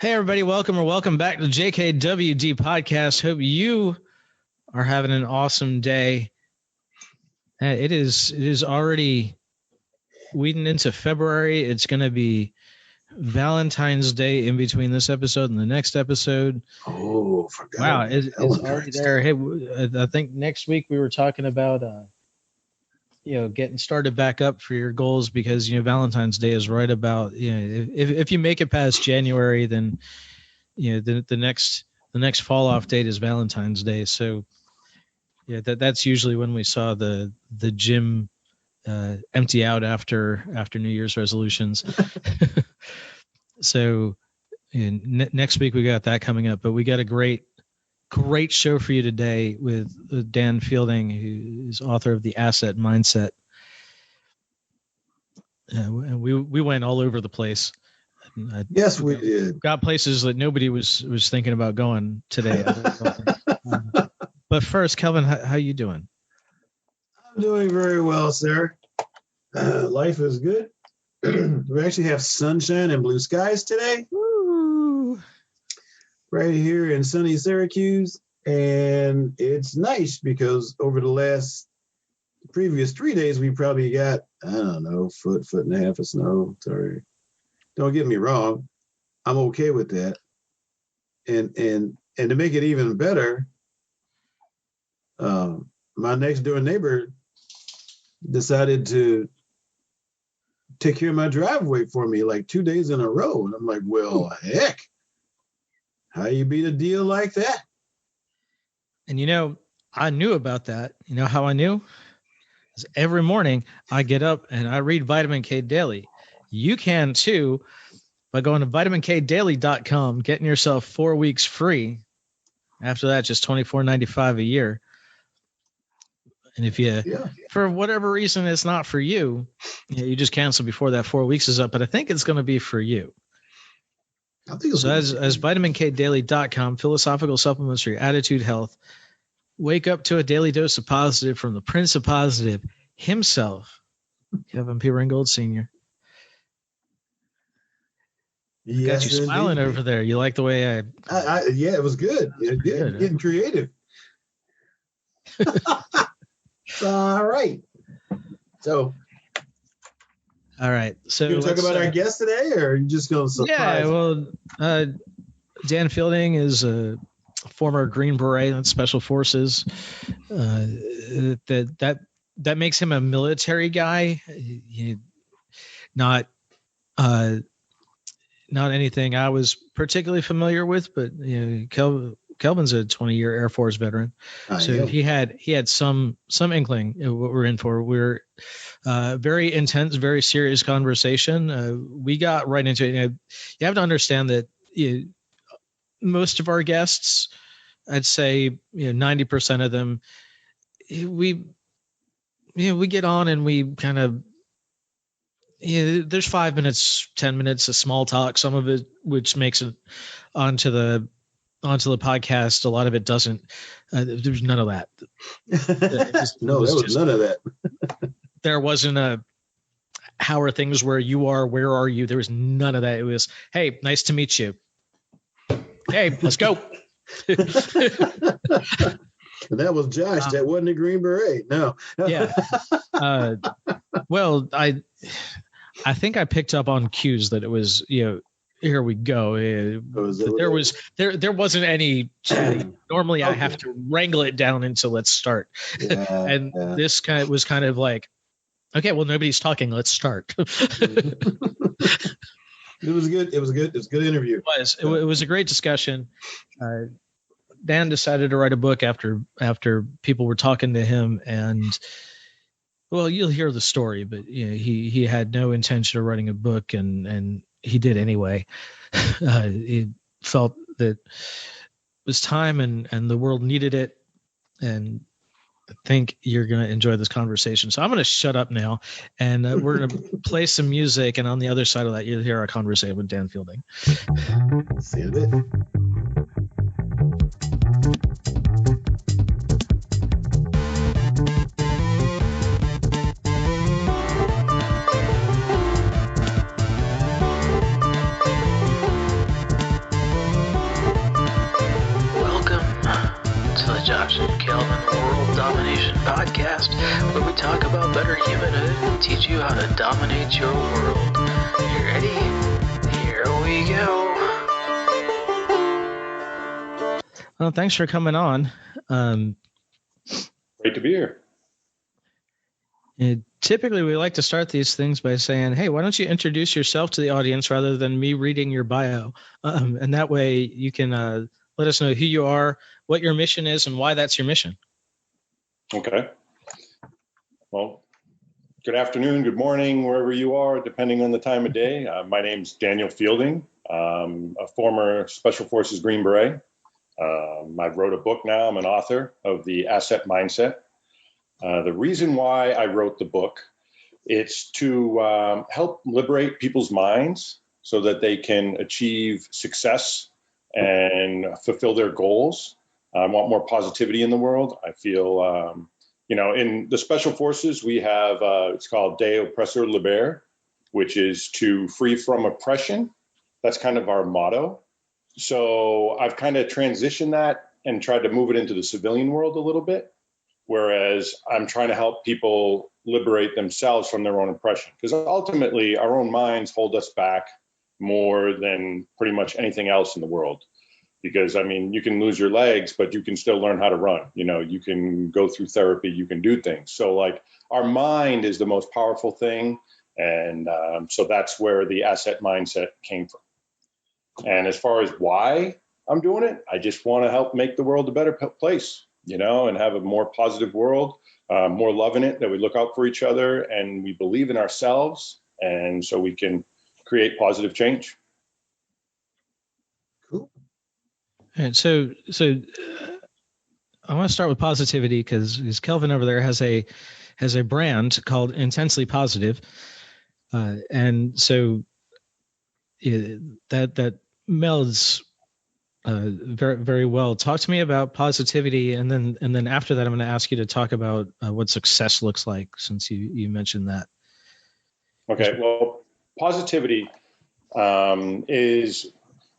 Hey, everybody, welcome back to the JKWD podcast. Hope you are having an awesome day. It is already weeding into February. It's going to be Valentine's Day in between this episode and the next episode. Oh, forgot. Wow, it's already there. Hey, I think next week we were talking about getting started back up for your goals because Valentine's Day is right about if you make it past January, then the next fall off date is Valentine's Day. So yeah, that's usually when we saw the gym empty out after New Year's resolutions. So next week we got that coming up, but we got a great show for you today with Dan Fielding, who is author of The Asset Mindset. We went all over the place. Yes, we did. Got places that nobody was thinking about going today. But first, Kelvin, how you doing? I'm doing very well, sir. Life is good. We actually have sunshine and blue skies today. Woo. Right here in sunny Syracuse. And it's nice because over the previous 3 days, we probably got, I don't know, foot and a half of snow. Sorry. Don't get me wrong. I'm okay with that. And to make it even better, my next door neighbor decided to take care of my driveway for me like 2 days in a row. And I'm like, well, heck, how you beat a deal like that? And I knew about that. You know how I knew? Because every morning I get up and I read Vitamin K Daily. You can too by going to vitaminkdaily.com, getting yourself 4 weeks free. After that, just $24.95 a year. And if for whatever reason it's not for you, you just cancel before that 4 weeks is up. But I think it's going to be for you. I think so as vitaminkdaily.com, philosophical supplements for your attitude, health. Wake up to a daily dose of positive from the Prince of Positive himself, Kelvin P. Ringgold Sr. Yes, got you smiling over there. You like the way yeah, it was good. Good. Getting creative. All right. So. All right. So you talk about our guest today, or are you just going to surprise? Yeah. Well, Dan Fielding is a former Green Beret, that's Special Forces. That makes him a military guy. Not anything I was particularly familiar with, but Kelvin's a 20-year Air Force veteran, so he had some inkling of what we're in for. We're very intense, very serious conversation. We got right into it. You have to understand that most of our guests, I'd say 90% of them, we get on and we kind of. There's 5 minutes, 10 minutes of small talk, some of it which makes it onto the podcast. A lot of it doesn't. There's none of that. There was none of that. There wasn't a how are things where you are, where are you? There was none of that. It was, hey, nice to meet you. Hey, let's go. And that was Josh. That wasn't a Green Beret. No. Yeah. Well, I think I picked up on cues that it was, here we go. There wasn't any chatting. Normally I have to wrangle it down into let's start. Yeah, and this was kind of like, okay, well, nobody's talking. Let's start. It was good. It was good. It was a good interview. It was a great discussion. Dan decided to write a book after people were talking to him, and well, you'll hear the story, but he had no intention of writing a book, and he did anyway. He felt that it was time, and the world needed it, and I think you're going to enjoy this conversation. So I'm going to shut up now, and we're going to play some music, and on the other side of that, you'll hear our conversation with Dan Fielding. See you in a bit. podcast where we talk about better humanhood and teach you how to dominate your world. You ready? Here we go. Well, thanks for coming on. Great to be here. Typically, we like to start these things by saying, hey, why don't you introduce yourself to the audience rather than me reading your bio? And that way you can let us know who you are, what your mission is, and why that's your mission. Okay. Well, good afternoon, good morning, wherever you are, depending on the time of day. My name's Daniel Fielding. I'm a former Special Forces Green Beret. I wrote a book now. I'm an author of The Asset Mindset. The reason why I wrote the book, it's to help liberate people's minds so that they can achieve success and fulfill their goals. I want more positivity in the world. I feel, in the Special Forces, we have, it's called De Oppressor Liber, which is to free from oppression. That's kind of our motto. So I've kind of transitioned that and tried to move it into the civilian world a little bit. Whereas I'm trying to help people liberate themselves from their own oppression, because ultimately our own minds hold us back more than pretty much anything else in the world. Because, I mean, you can lose your legs, but you can still learn how to run. You can go through therapy, you can do things. So like our mind is the most powerful thing. And so that's where the asset mindset came from. And as far as why I'm doing it, I just want to help make the world a better place. And have a more positive world, more love in it, that we look out for each other and we believe in ourselves. And so we can create positive change. Cool. And so I want to start with positivity because Kelvin over there has a brand called Intensely Positive. And so that melds very, very well. Talk to me about positivity, and then after that, I'm going to ask you to talk about what success looks like, since you mentioned that. Okay, well, positivity is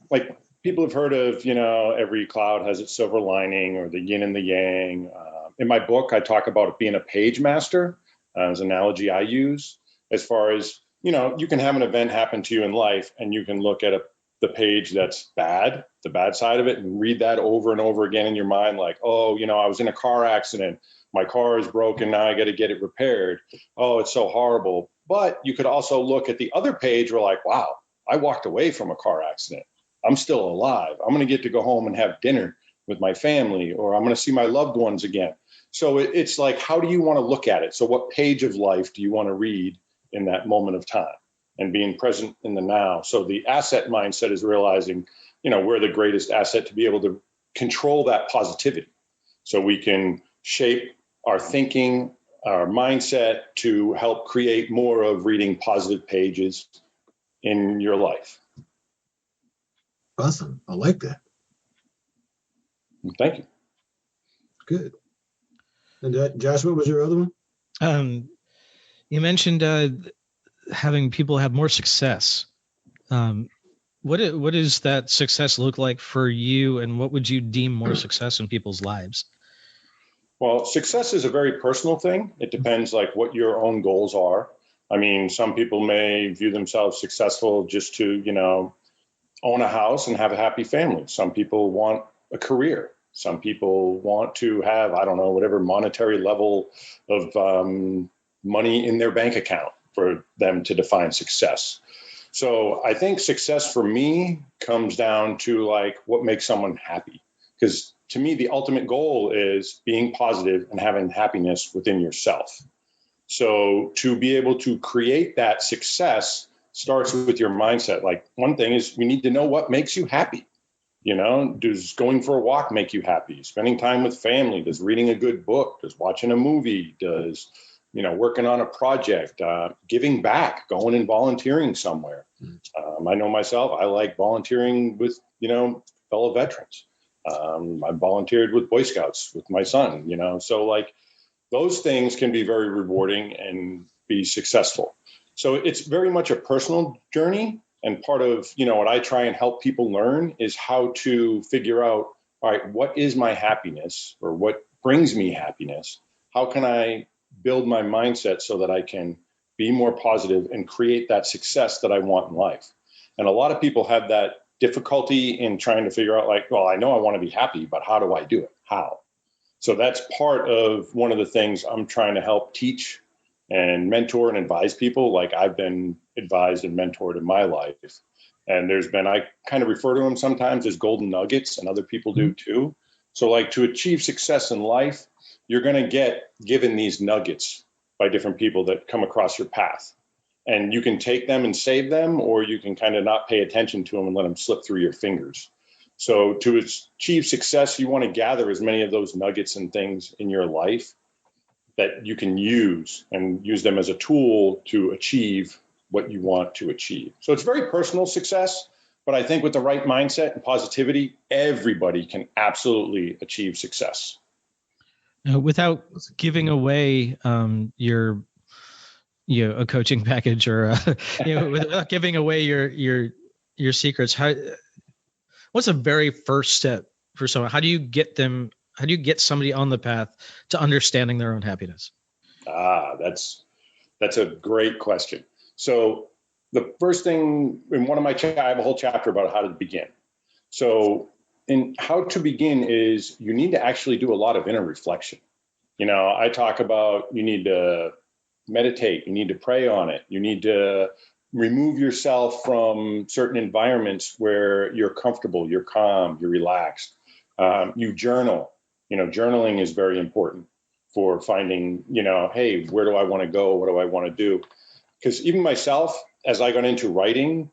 like people have heard of, every cloud has its silver lining, or the yin and the yang. In my book, I talk about it being a page master as an analogy I use, as far as, you can have an event happen to you in life and you can look at the page that's bad, the bad side of it, and read that over and over again in your mind, like, oh, I was in a car accident. My car is broken. Now I got to get it repaired. Oh, it's so horrible. But you could also look at the other page where like, wow, I walked away from a car accident. I'm still alive. I'm going to get to go home and have dinner with my family, or I'm going to see my loved ones again. So it's like, how do you want to look at it? So what page of life do you want to read in that moment of time? And being present in the now. So the asset mindset is realizing, we're the greatest asset to be able to control that positivity. So we can shape our thinking, our mindset to help create more of reading positive pages in your life. Awesome. I like that. Thank you. Good. And Josh, what was your other one? You mentioned having people have more success. What does that success look like for you, and what would you deem more success in people's lives? Well, success is a very personal thing. It depends like what your own goals are. I mean, some people may view themselves successful just to, own a house and have a happy family. Some people want a career. Some people want to have, I don't know, whatever monetary level of money in their bank account for them to define success. So I think success for me comes down to like what makes someone happy. Because to me, the ultimate goal is being positive and having happiness within yourself. So to be able to create that success starts with your mindset. Like one thing is we need to know what makes you happy. Does going for a walk make you happy? Spending time with family? Does reading a good book? Does watching a movie? Does working on a project, giving back, going and volunteering somewhere. I know myself, I like volunteering with, fellow veterans. I volunteered with Boy Scouts with my son, so like those things can be very rewarding and be successful. So it's very much a personal journey. And part of, what I try and help people learn is how to figure out, all right, what is my happiness, or what brings me happiness? how can I build my mindset so that I can be more positive and create that success that I want in life? And a lot of people have that difficulty in trying to figure out, like, well, I know I want to be happy, but how do I do it? How? So that's part of one of the things I'm trying to help teach and mentor and advise people, like I've been advised and mentored in my life. And I kind of refer to them sometimes as golden nuggets, and other people do too. So like, to achieve success in life, you're going to get given these nuggets by different people that come across your path. And you can take them and save them, or you can kind of not pay attention to them and let them slip through your fingers. So to achieve success, you want to gather as many of those nuggets and things in your life that you can use, and use them as a tool to achieve what you want to achieve. So it's very personal success, but I think with the right mindset and positivity, everybody can absolutely achieve success. Without giving away your a coaching package, or without giving away your secrets, what's the very first step for someone? How do you get somebody on the path to understanding their own happiness? That's a great question. So the first thing in one of my I have a whole chapter about how to begin. So in how to begin is you need to actually do a lot of inner reflection. I talk about, you need to meditate, you need to pray on it, you need to remove yourself from certain environments where you're comfortable, you're calm, you're relaxed. You journal. Journaling is very important for finding, hey, where do I want to go? What do I want to do? Because even myself, as I got into writing,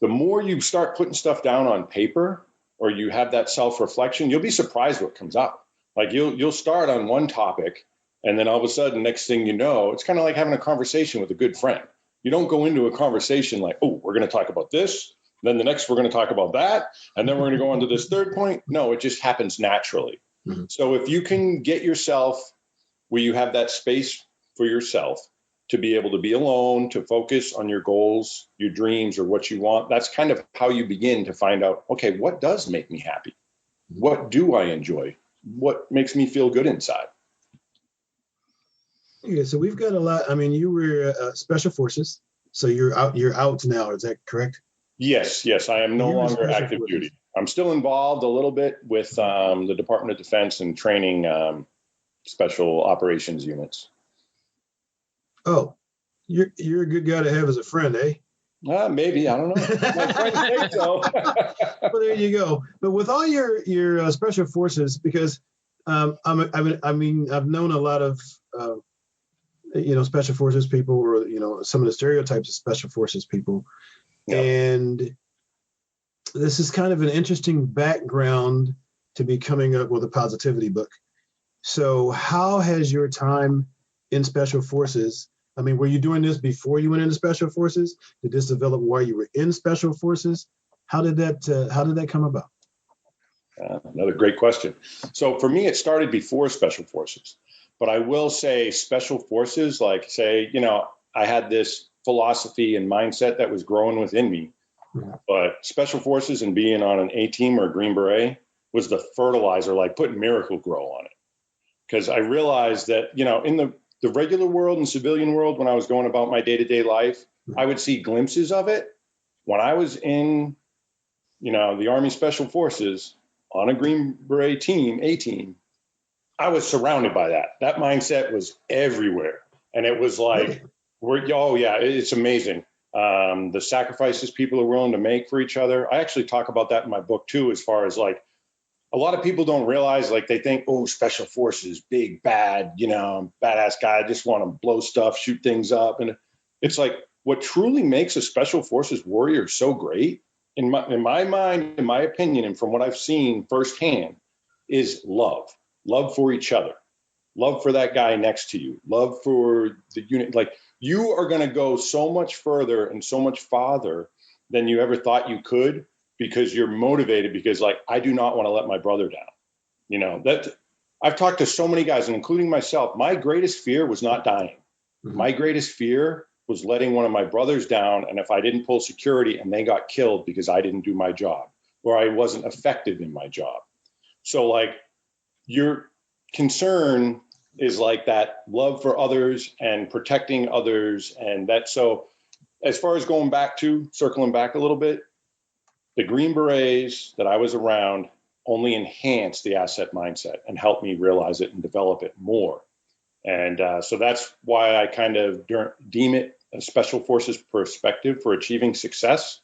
the more you start putting stuff down on paper, or you have that self-reflection, you'll be surprised what comes up. Like you'll start on one topic, and then all of a sudden, next thing you know, it's kind of like having a conversation with a good friend. You don't go into a conversation like, oh, we're going to talk about this, then the next we're going to talk about that, and then we're going to go on to this third point. No, it just happens naturally. Mm-hmm. So if you can get yourself where you have that space for yourself to be able to be alone, to focus on your goals, your dreams, or what you want, that's kind of how you begin to find out, okay, what does make me happy? What do I enjoy? What makes me feel good inside? Yeah, so we've got a lot. I mean, you were Special Forces, so you're out now. Is that correct? Yes. I am no longer active duty. I'm still involved a little bit with the Department of Defense and training special operations units. Oh, you're a good guy to have as a friend, eh? Maybe, I don't know. My friends think so. Well, there you go. But with all your special forces, because I've known a lot of special forces people, or some of the stereotypes of special forces people, yep. And this is kind of an interesting background to be coming up with a positivity book. So, how has your time in special forces? I mean, were you doing this before you went into special forces? Did this develop while you were in special forces? How did that come about? Another great question. So for me, it started before special forces, but I will say special forces, like say, I had this philosophy and mindset that was growing within me, but special forces and being on an A team or a Green Beret was the fertilizer, like putting Miracle Grow on it. Because I realized that, in the regular world and civilian world, when I was going about my day-to-day life, I would see glimpses of it. When I was in, the Army Special Forces on a Green Beret team, A team, I was surrounded by that. That mindset was everywhere. And it was like, it's amazing. The sacrifices people are willing to make for each other. I actually talk about that in my book too, as far as like, a lot of people don't realize, like they think, oh, special forces, big, bad, badass guy. I just want to blow stuff, shoot things up. And it's like, what truly makes a special forces warrior so great, in my mind, in my opinion, and from what I've seen firsthand, is love for each other, love for that guy next to you, love for the unit. Like you are going to go so much further and so much farther than you ever thought you could, because you're motivated, because like, I do not want to let my brother down. That I've talked to so many guys, and including myself, my greatest fear was not dying. Mm-hmm. My greatest fear was letting one of my brothers down. And if I didn't pull security and they got killed because I didn't do my job, or I wasn't effective in my job. So like your concern is like that love for others and protecting others. And that, so as far as circling back a little bit, the Green Berets that I was around only enhanced the asset mindset and helped me realize it and develop it more. And so that's why I kind of deem it a special forces perspective for achieving success,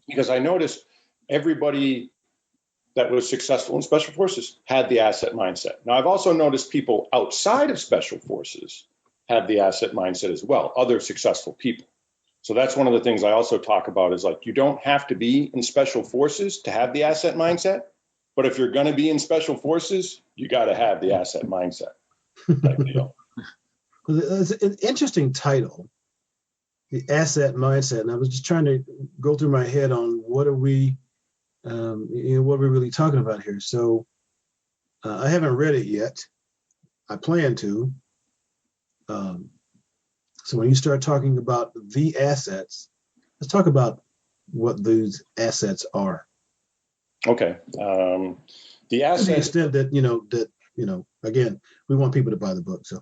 because I noticed everybody that was successful in special forces had the asset mindset. Now, I've also noticed people outside of special forces have the asset mindset as well, other successful people. So that's one of the things I also talk about is like, you don't have to be in special forces to have the asset mindset, but if you're going to be in special forces, you got to have the asset mindset type deal. It's an interesting title, the asset mindset. And I was just trying to go through my head on what are we really talking about here. So I haven't read it yet. I plan to. So when you start talking about the assets, let's talk about what those assets are. Okay. The assets, to the extent that, again, we want people to buy the book. So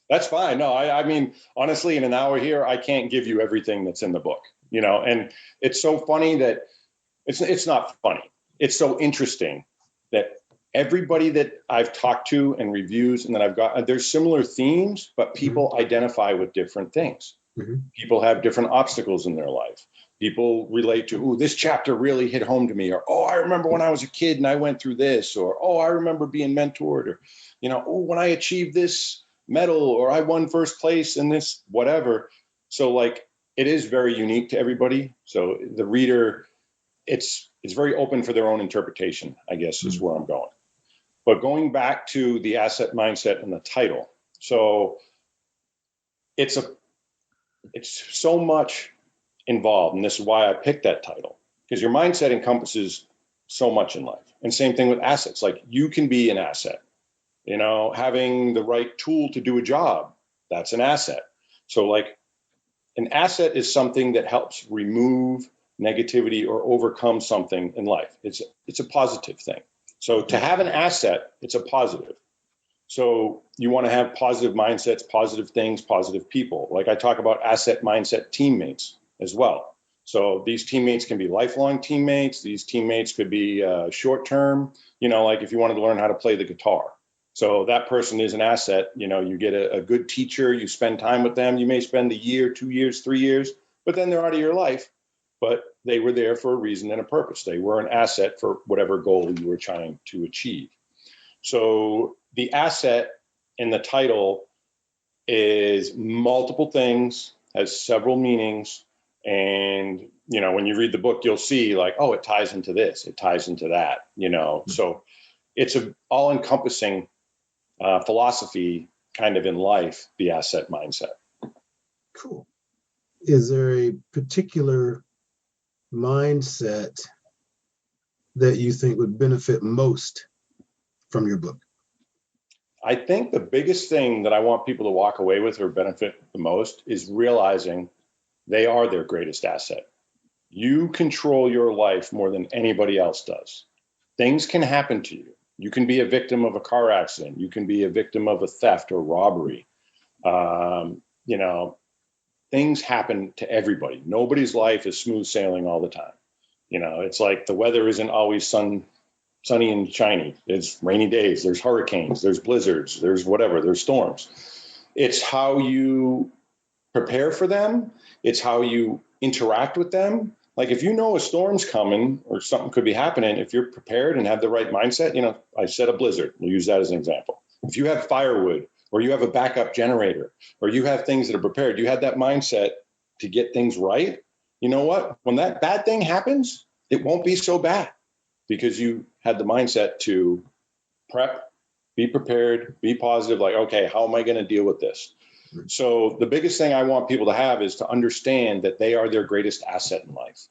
that's fine. No, I mean, honestly, in an hour here, I can't give you everything that's in the book, and it's so funny that it's not funny. It's so interesting that everybody that I've talked to and reviews and that I've got, there's similar themes, but people identify with different things. People have different obstacles in their life. People relate to, this chapter really hit home to me, or, I remember when I was a kid and I went through this, or, I remember being mentored, or, when I achieved this medal, or I won first place in this, whatever. So like, it is very unique to everybody. So the reader, it's very open for their own interpretation, I guess, is where I'm going. But going back to the asset mindset and the title. So it's so much involved. And this is why I picked that title, because your mindset encompasses so much in life. And same thing with assets. Like, you can be an asset, having the right tool to do a job, that's an asset. So like, an asset is something that helps remove negativity or overcome something in life. It's a positive thing. So to have an asset, it's a positive. So you want to have positive mindsets, positive things, positive people. Like I talk about asset mindset teammates as well. So these teammates can be lifelong teammates. These teammates could be short-term, like if you wanted to learn how to play the guitar. So that person is an asset. You get a good teacher, you spend time with them. You may spend a year, 2 years, 3 years, but then they're out of your life. But they were there for a reason and a purpose. They were an asset for whatever goal you were trying to achieve. So the asset in the title is multiple things, has several meanings. And, when you read the book, you'll see like, it ties into this, it ties into that, So it's an all-encompassing philosophy kind of in life, the asset mindset. Cool. Is there a particular mindset that you think would benefit most from your book? I think the biggest thing that I want people to walk away with or benefit the most is realizing they are their greatest asset. You control your life more than anybody else does. Things can happen to you. You can be a victim of a car accident. You can be a victim of a theft or robbery. Things happen to everybody. Nobody's life is smooth sailing all the time. It's like the weather isn't always sunny and shiny. It's rainy days. There's hurricanes. There's blizzards. There's whatever. There's storms. It's how you prepare for them. It's how you interact with them. Like if a storm's coming or something could be happening, if you're prepared and have the right mindset, I said a blizzard. We'll use that as an example. If you have firewood or you have a backup generator or you have things that are prepared, you have that mindset to get things right. You know what? When that bad thing happens, it won't be so bad because you had the mindset to prep, be prepared, be positive. Like, okay, how am I going to deal with this? So the biggest thing I want people to have is to understand that they are their greatest asset in life.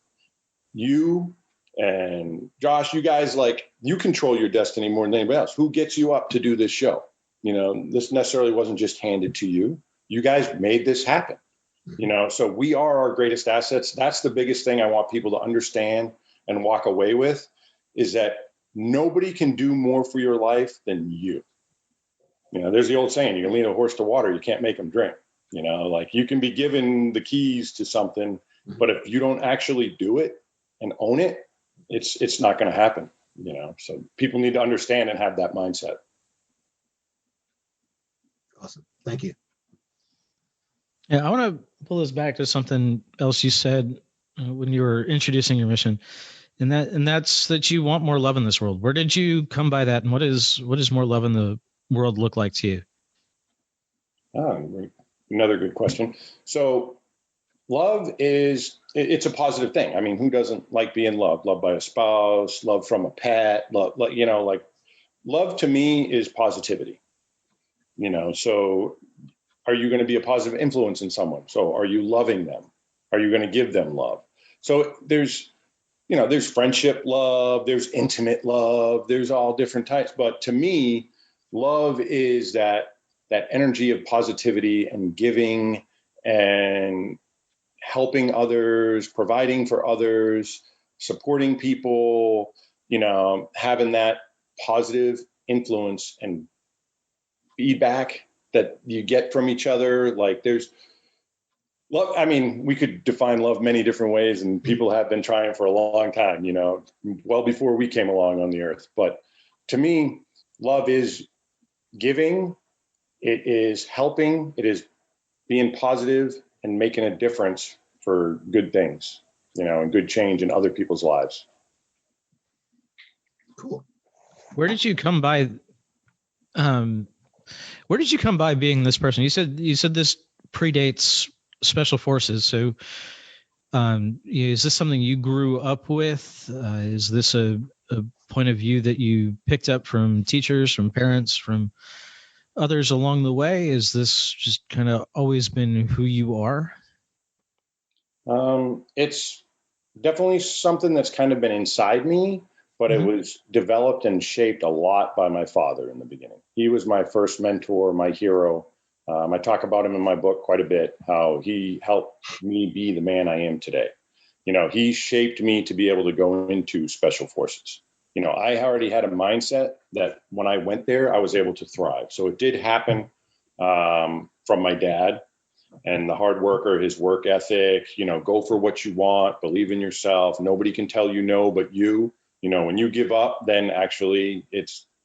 You and Josh, you guys, you control your destiny more than anybody else. Who gets you up to do this show? This necessarily wasn't just handed to you. You guys made this happen. So we are our greatest assets. That's the biggest thing I want people to understand and walk away with, is that nobody can do more for your life than you. There's the old saying, you can lead a horse to water, you can't make him drink. Like you can be given the keys to something, but if you don't actually do it and own it, it's not going to happen. So people need to understand and have that mindset. Awesome. Thank you. Yeah, I want to pull this back to something else you said when you were introducing your mission, and that's that you want more love in this world. Where did you come by that, and what does more love in the world look like to you? Another good question. So love it's a positive thing. I mean, who doesn't like being loved? Loved by a spouse, love from a pet, love, like love to me is positivity. So are you going to be a positive influence in someone? So are you loving them? Are you going to give them love? So there's friendship love, there's intimate love, there's all different types. But to me, love is that energy of positivity and giving and helping others, providing for others, supporting people, having that positive influence and feedback that you get from each other. Like there's love. I mean, we could define love many different ways, and people have been trying for a long time, well before we came along on the earth. But to me, love is giving, it is helping, it is being positive and making a difference for good things, and good change in other people's lives. Cool. Where did you come by? Where did you come by being this person? You said this predates special forces. So, is this something you grew up with? Is this a point of view that you picked up from teachers, from parents, from others along the way? Is this just kind of always been who you are? It's definitely something that's kind of been inside me, but it was developed and shaped a lot by my father in the beginning. He was my first mentor, my hero. I talk about him in my book quite a bit, how he helped me be the man I am today. He shaped me to be able to go into special forces. I already had a mindset that when I went there, I was able to thrive. So it did happen from my dad and the hard worker, his work ethic, go for what you want, believe in yourself. Nobody can tell you no, but you. When you give up, then actually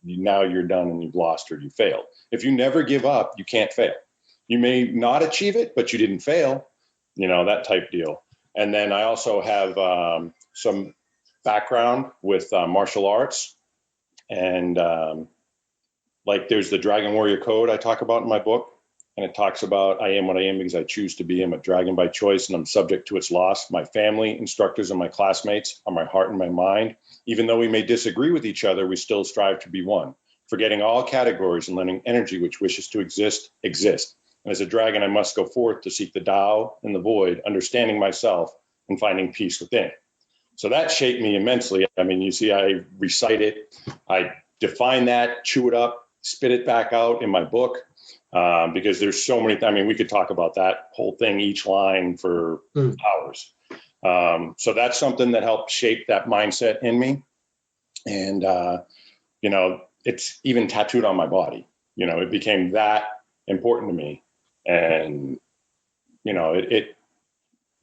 now you're done and you've lost or you failed. If you never give up, you can't fail. You may not achieve it, but you didn't fail, that type deal. And then I also have some background with martial arts. And like there's the Dragon Warrior Code I talk about in my book. And it talks about I am what I am because I choose to be. I'm a dragon by choice and I'm subject to its loss. My family, instructors, and my classmates are my heart and my mind. Even though we may disagree with each other, we still strive to be one, forgetting all categories and letting energy which wishes to exist. And as a dragon, I must go forth to seek the Tao in the void, understanding myself and finding peace within. So that shaped me immensely. I mean, you see, I recite it, I define that, chew it up, spit it back out in my book. Because there's so many, we could talk about that whole thing, each line for hours. So that's something that helped shape that mindset in me. And, it's even tattooed on my body. It became that important to me. And,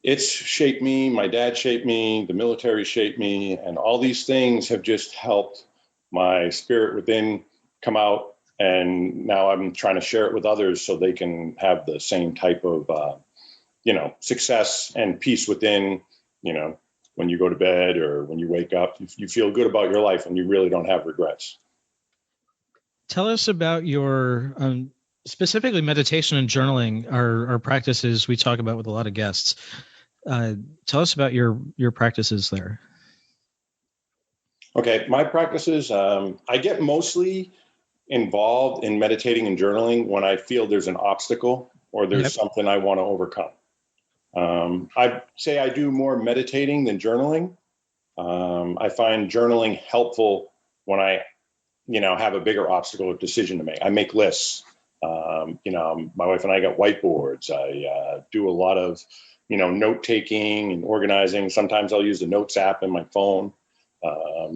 it's shaped me. My dad shaped me. The military shaped me. And all these things have just helped my spirit within come out. And now I'm trying to share it with others so they can have the same type of, success and peace within, when you go to bed or when you wake up, you feel good about your life and you really don't have regrets. Tell us about your specifically meditation and journaling are practices we talk about with a lot of guests. Tell us about your practices there. Okay. My practices, I get mostly involved in meditating and journaling when I feel there's an obstacle or there's something I want to overcome. I say I do more meditating than journaling. I find journaling helpful when I, have a bigger obstacle or decision to make. I make lists. My wife and I got whiteboards. I do a lot of, note taking and organizing. Sometimes I'll use the Notes app in my phone.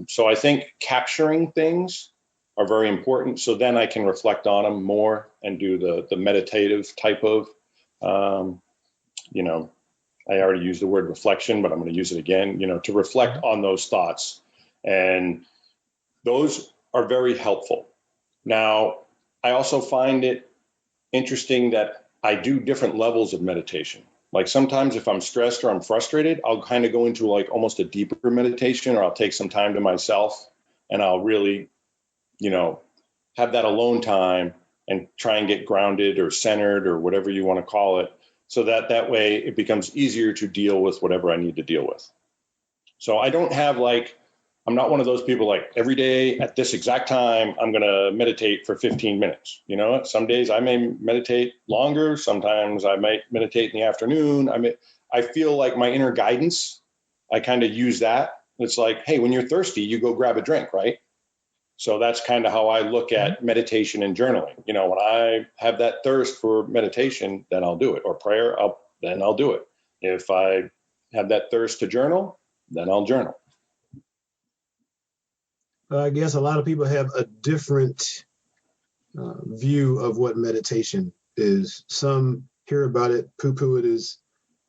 So I think capturing things are very important. So then I can reflect on them more and do the meditative type of, you know, I already used the word reflection, but I'm going to use it again, you know, to reflect on those thoughts. And those are very helpful. Now, I also find it interesting that I do different levels of meditation. Like sometimes if I'm stressed or I'm frustrated, I'll kind of go into like almost a deeper meditation, or I'll take some time to myself and I'll really, you know, have that alone time and try and get grounded or centered or whatever you want to call it, so that way it becomes easier to deal with whatever I need to deal with. So I don't have like, I'm not one of those people like every day at this exact time, I'm going to meditate for 15 minutes. You know, some days I may meditate longer. Sometimes I might meditate in the afternoon. I feel like my inner guidance, I kind of use that. It's like, hey, when you're thirsty, you go grab a drink, right? So that's kind of how I look at meditation and journaling. You know, when I have that thirst for meditation, then I'll do it, or prayer, then I'll do it. If I have that thirst to journal, then I'll journal. I guess a lot of people have a different view of what meditation is. Some hear about it, poo-poo it as,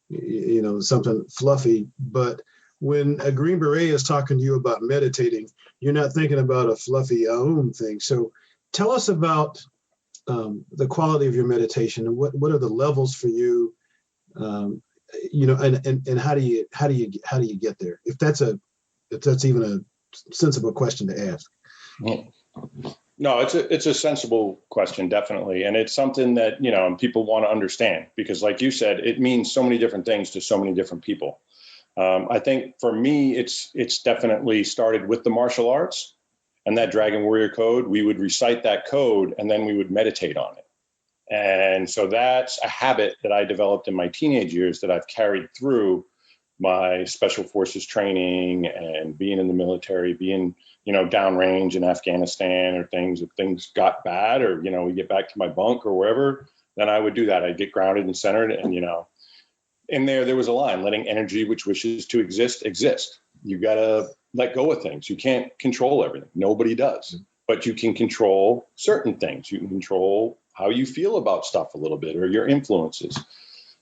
you know, something fluffy. But when a Green Beret is talking to you about meditating, you're not thinking about a fluffy thing. So tell us about the quality of your meditation and what are the levels for you, you know, and how do you get there? If that's even a sensible question to ask. No, it's a sensible question, definitely. And it's something that, you know, people want to understand because like you said, it means so many different things to so many different people. I think for me, it's definitely started with the martial arts and that Dragon Warrior code. We would recite that code and then we would meditate on it. And so that's a habit that I developed in my teenage years that I've carried through my special forces training and being in the military, being, you know, downrange in Afghanistan or things, if things got bad or, you know, we get back to my bunk or wherever, then I would do that. I'd get grounded and centered. And, you know, in there was a line, letting energy which wishes to exist. You got to let go of things. You can't control everything. Nobody does, but you can control certain things. You can control how you feel about stuff a little bit or your influences.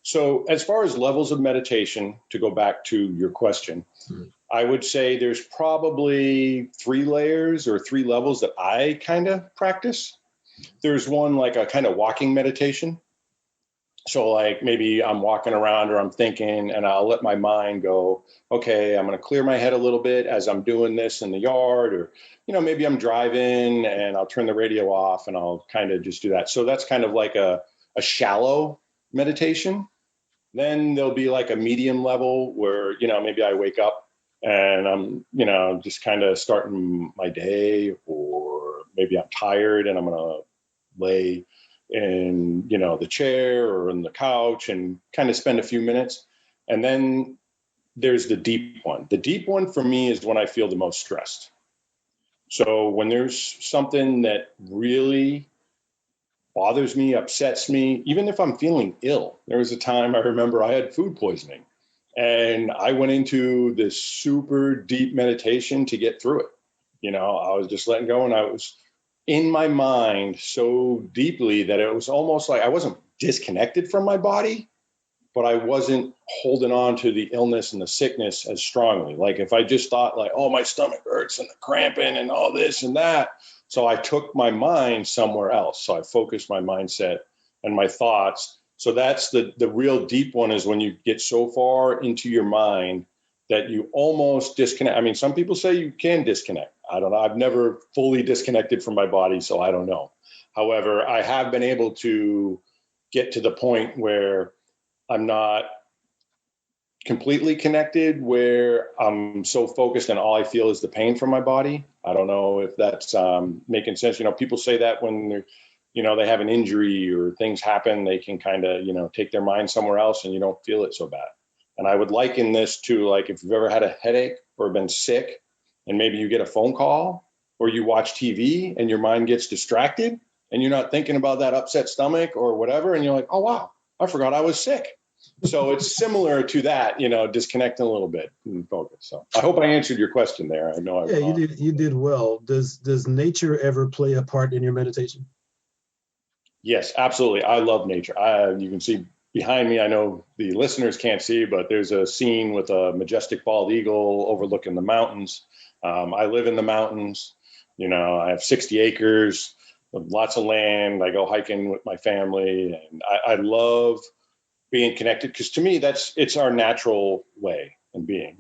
So as far as levels of meditation, to go back to your question, I would say there's probably 3 layers or 3 levels that I kind of practice. There's one like a kind of walking meditation. So like maybe I'm walking around or I'm thinking and I'll let my mind go, okay, I'm going to clear my head a little bit as I'm doing this in the yard, or, you know, maybe I'm driving and I'll turn the radio off and I'll kind of just do that. So that's kind of like a shallow meditation. Then there'll be like a medium level where, you know, maybe I wake up and I'm, you know, just kind of starting my day, or maybe I'm tired and I'm going to lay in, you know, the chair or in the couch and kind of spend a few minutes. And then there's the deep one. The deep one for me is when I feel the most stressed. So when there's something that really bothers me, upsets me, even if I'm feeling ill. There was a time I remember I had food poisoning and I went into this super deep meditation to get through it. You know, I was just letting go and I was in my mind so deeply that it was almost like I wasn't disconnected from my body, but I wasn't holding on to the illness and the sickness as strongly. Like if I just thought like, oh, my stomach hurts and the cramping and all this and that. So I took my mind somewhere else. So I focused my mindset and my thoughts. So that's the real deep one, is when you get so far into your mind that you almost disconnect. I mean, some people say you can disconnect. I don't know. I've never fully disconnected from my body, so I don't know. However, I have been able to get to the point where I'm not completely connected, where I'm so focused and all I feel is the pain from my body. I don't know if that's making sense. You know, people say that when they're, you know, they have an injury or things happen, they can kind of, you know, take their mind somewhere else and you don't feel it so bad. And I would liken this to like if you've ever had a headache or been sick and maybe you get a phone call or you watch TV and your mind gets distracted and you're not thinking about that upset stomach or whatever. And you're like, oh, wow, I forgot I was sick. So it's similar to that, disconnecting a little bit and focus. So I hope I answered your question there. I know Yeah, you did well. Does nature ever play a part in your meditation? Yes, absolutely. I love nature. You can see behind me, I know the listeners can't see, but there's a scene with a majestic bald eagle overlooking the mountains. I live in the mountains. I have 60 acres, lots of land. I go hiking with my family, and I love being connected because to me, it's our natural way and being.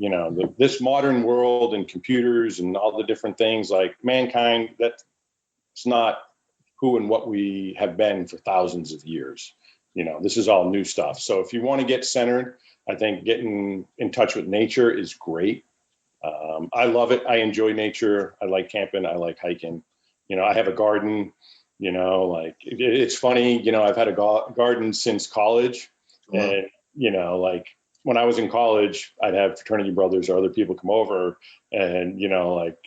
This modern world and computers and all the different things, like mankind, that's not who and what we have been for thousands of years. This is all new stuff. So if you want to get centered, I think getting in touch with nature is great. I love it. I enjoy nature. I like camping. I like hiking. I have a garden. It's funny. I've had a garden since college. Wow. And, like when I was in college, I'd have fraternity brothers or other people come over and,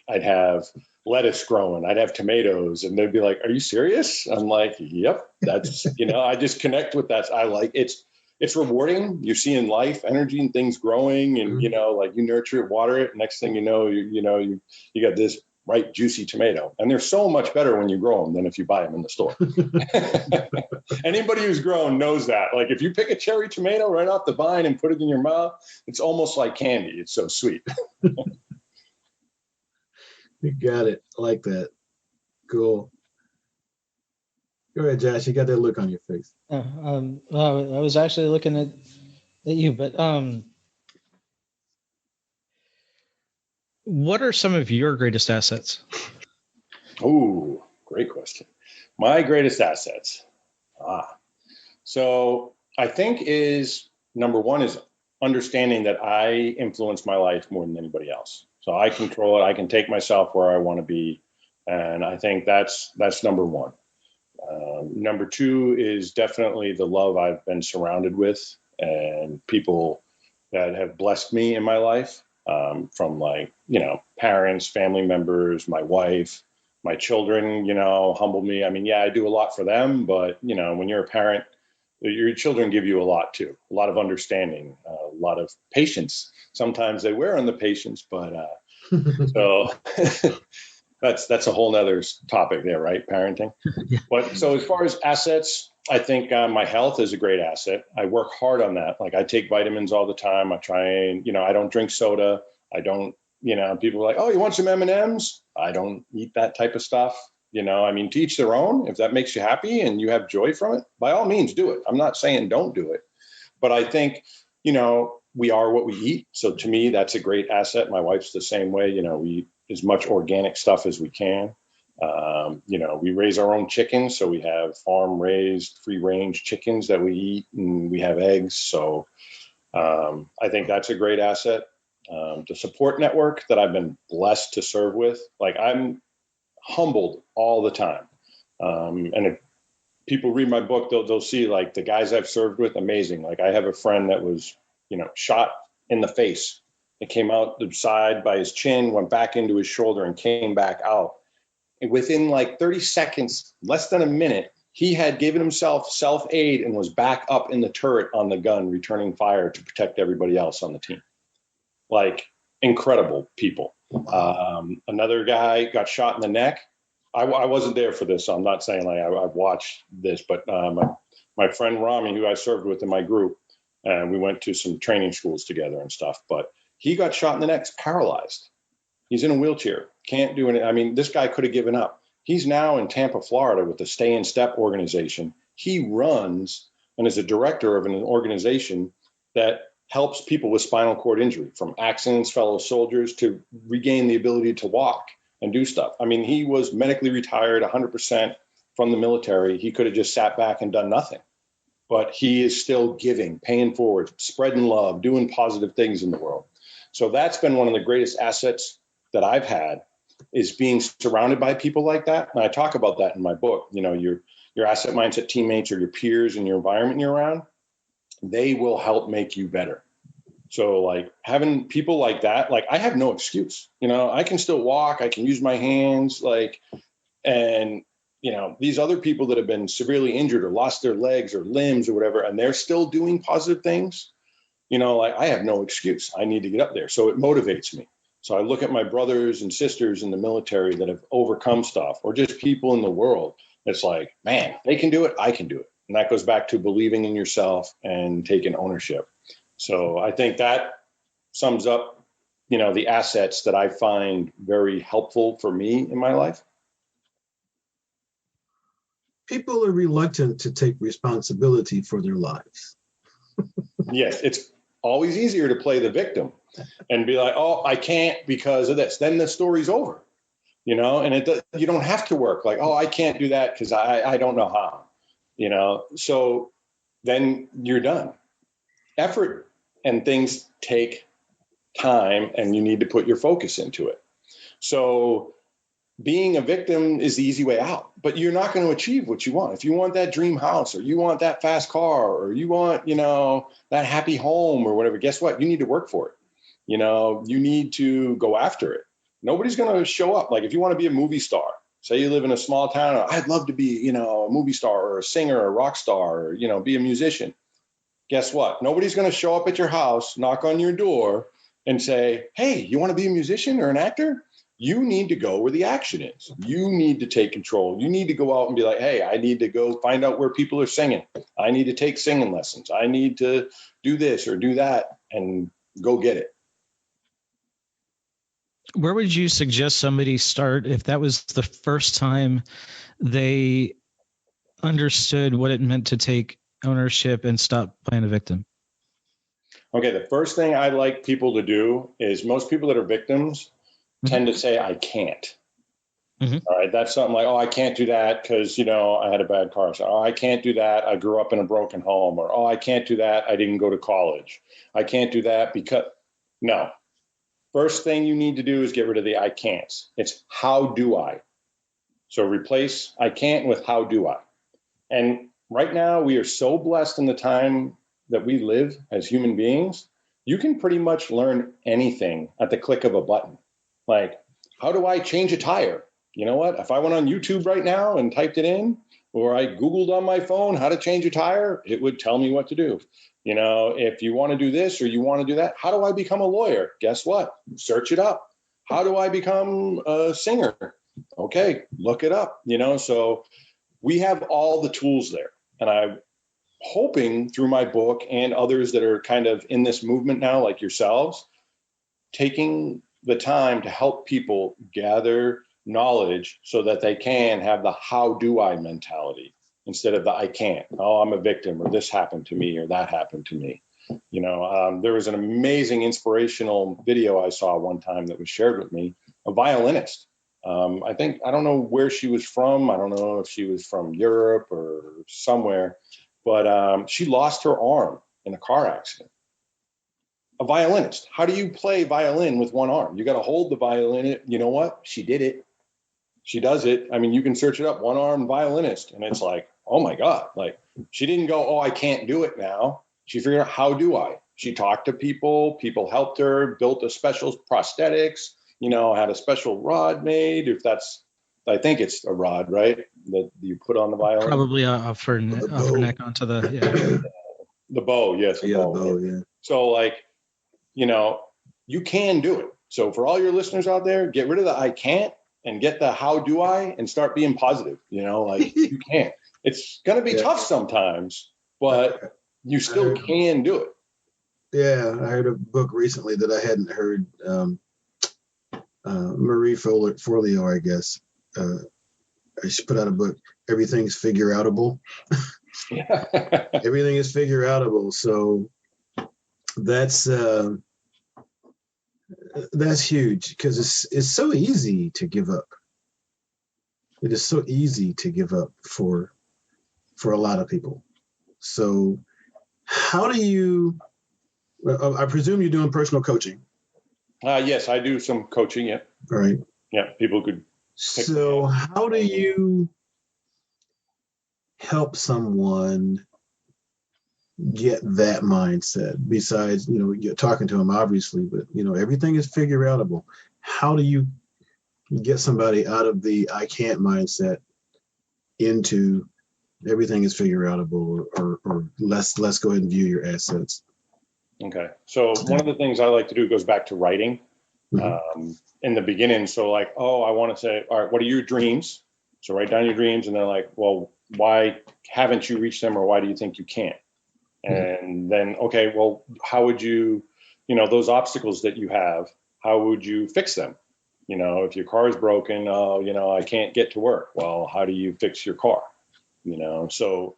I'd have lettuce growing, I'd have tomatoes, and they'd be like, "Are you serious?" I'm like, "Yep, that's," I just connect with that. I like it's rewarding. You're seeing life, energy, and things growing, and like you nurture it, water it. Next thing you know, you got this ripe, juicy tomato, and they're so much better when you grow them than if you buy them in the store. Anybody who's grown knows that. Like if you pick a cherry tomato right off the vine and put it in your mouth, it's almost like candy. It's so sweet. You got it. I like that. Cool. Go ahead, Josh. You got that look on your face. Well, I was actually looking at you, but what are some of your greatest assets? Oh, great question. My greatest assets. So I think is number one is understanding that I influence my life more than anybody else. So I control it. I can take myself where I want to be. And I think that's number one. Number two is definitely the love I've been surrounded with and people that have blessed me in my life, from parents, family members, my wife, my children, humble me. I mean, yeah, I do a lot for them, but when you're a parent, your children give you a lot too, a lot of understanding, a lot of patience. Sometimes they wear on the patience, but so that's a whole nother topic there, right? Parenting. Yeah. But so as far as assets, I think my health is a great asset. I work hard on that. Like I take vitamins all the time. I try and, I don't drink soda. I don't, people are like, "Oh, you want some M&Ms?" I don't eat that type of stuff. I mean, to each their own. If that makes you happy and you have joy from it, by all means do it. I'm not saying don't do it, but I think, we are what we eat. So to me, that's a great asset. My wife's the same way. We eat as much organic stuff as we can. We raise our own chickens. So we have farm raised free range chickens that we eat, and we have eggs. So I think that's a great asset. The support network that I've been blessed to serve with, like I'm humbled all the time. And if people read my book, they'll see like the guys I've served with, amazing. Like I have a friend that was, shot in the face. It came out the side by his chin, went back into his shoulder and came back out. And within like 30 seconds, less than a minute, he had given himself self-aid and was back up in the turret on the gun, returning fire to protect everybody else on the team. Like incredible people. Another guy got shot in the neck. I wasn't there for this, so I'm not saying like I've watched this, but my friend Rami, who I served with in my group, and we went to some training schools together and stuff, but he got shot in the neck, paralyzed. He's in a wheelchair, can't do anything. I mean, this guy could have given up. He's now in Tampa, Florida with the Stay in Step organization. He runs and is a director of an organization that helps people with spinal cord injury, from accidents, fellow soldiers, to regain the ability to walk and do stuff. I mean, he was medically retired 100% from the military. He could have just sat back and done nothing, but he is still giving, paying forward, spreading love, doing positive things in the world. So that's been one of the greatest assets that I've had, is being surrounded by people like that. And I talk about that in my book. Your asset mindset teammates or your peers and your environment you're around, they will help make you better. So like having people like that, like I have no excuse, I can still walk, I can use my hands, and these other people that have been severely injured or lost their legs or limbs or whatever, and they're still doing positive things, like I have no excuse. I need to get up there. So it motivates me. So I look at my brothers and sisters in the military that have overcome stuff, or just people in the world. It's like, man, they can do it. I can do it. And that goes back to believing in yourself and taking ownership. So I think that sums up, the assets that I find very helpful for me in my life. People are reluctant to take responsibility for their lives. Yes, it's always easier to play the victim and be like, oh, I can't because of this. Then the story's over, and you don't have to work like, oh, I can't do that because I don't know how, so then you're done. Effort and things take time, and you need to put your focus into it. So being a victim is the easy way out, but you're not going to achieve what you want. If you want that dream house, or you want that fast car, or you want, that happy home or whatever, guess what? You need to work for it. You need to go after it. Nobody's going to show up. Like if you want to be a movie star, say you live in a small town, I'd love to be, a movie star or a singer or a rock star, or, be a musician. Guess what? Nobody's going to show up at your house, knock on your door and say, hey, you want to be a musician or an actor? You need to go where the action is. You need to take control. You need to go out and be like, hey, I need to go find out where people are singing. I need to take singing lessons. I need to do this or do that and go get it. Where would you suggest somebody start if that was the first time they understood what it meant to take ownership and stop playing a victim? Okay, the first thing I like people to do is most people that are victims tend to say, I can't. All right, that's something like, oh, I can't do that because, I had a bad car. So, oh, I can't do that. I grew up in a broken home. Or, oh, I can't do that. I didn't go to college. I can't do that because, no. First thing you need to do is get rid of the I can'ts. It's how do I? So replace I can't with how do I? And right now we are so blessed in the time that we live as human beings. You can pretty much learn anything at the click of a button. Like, how do I change a tire? You know what? If I went on YouTube right now and typed it in, or I Googled on my phone how to change a tire, it would tell me what to do. If you want to do this or you want to do that, how do I become a lawyer? Guess what? Search it up. How do I become a singer? Okay, look it up. So we have all the tools there. And I'm hoping through my book and others that are kind of in this movement now, like yourselves, taking the time to help people gather knowledge so that they can have the how do I mentality instead of the I can't. Oh, I'm a victim, or this happened to me, or that happened to me. There was an amazing inspirational video I saw one time that was shared with me, a violinist. I don't know where she was from. I don't know if she was from Europe or somewhere, but she lost her arm in a car accident. A violinist. How do you play violin with one arm? You got to hold the violin. You know what? She did it. She does it. I mean, you can search it up, one arm violinist. And it's like, oh my God. Like she didn't go, oh, I can't do it now. She figured out, how do I? She talked to people helped her, built a special prosthetics, had a special rod made. I think it's a rod, right? That you put on the violin. Probably a upper neck onto the bow. Yes. The bow, yeah. So you can do it. So for all your listeners out there, get rid of the I can't and get the how do I and start being positive. You can. It's going to be tough sometimes, but you still can do it. Yeah, I heard a book recently that I hadn't heard. Marie Forleo, I guess. She put out a book, Everything's Figure Outable. Everything is figure outable. So that's huge because it's so easy to give up. It is so easy to give up for a lot of people. So how do you, I presume you're doing personal coaching. Yes, I do some coaching. Yeah. Right. Yeah. People could. So how do you help someone get that mindset besides, you're talking to them obviously, but everything is figure outable. How do you get somebody out of the I can't mindset into everything is figure outable, or let's go ahead and view your assets. Okay. So one of the things I like to do goes back to writing in the beginning. So like, oh, I want to say, all right, what are your dreams? So write down your dreams, and then like, well, why haven't you reached them, or why do you think you can't? And then, okay, well, how would you, those obstacles that you have, how would you fix them? If your car is broken, I can't get to work. Well, how do you fix your car? So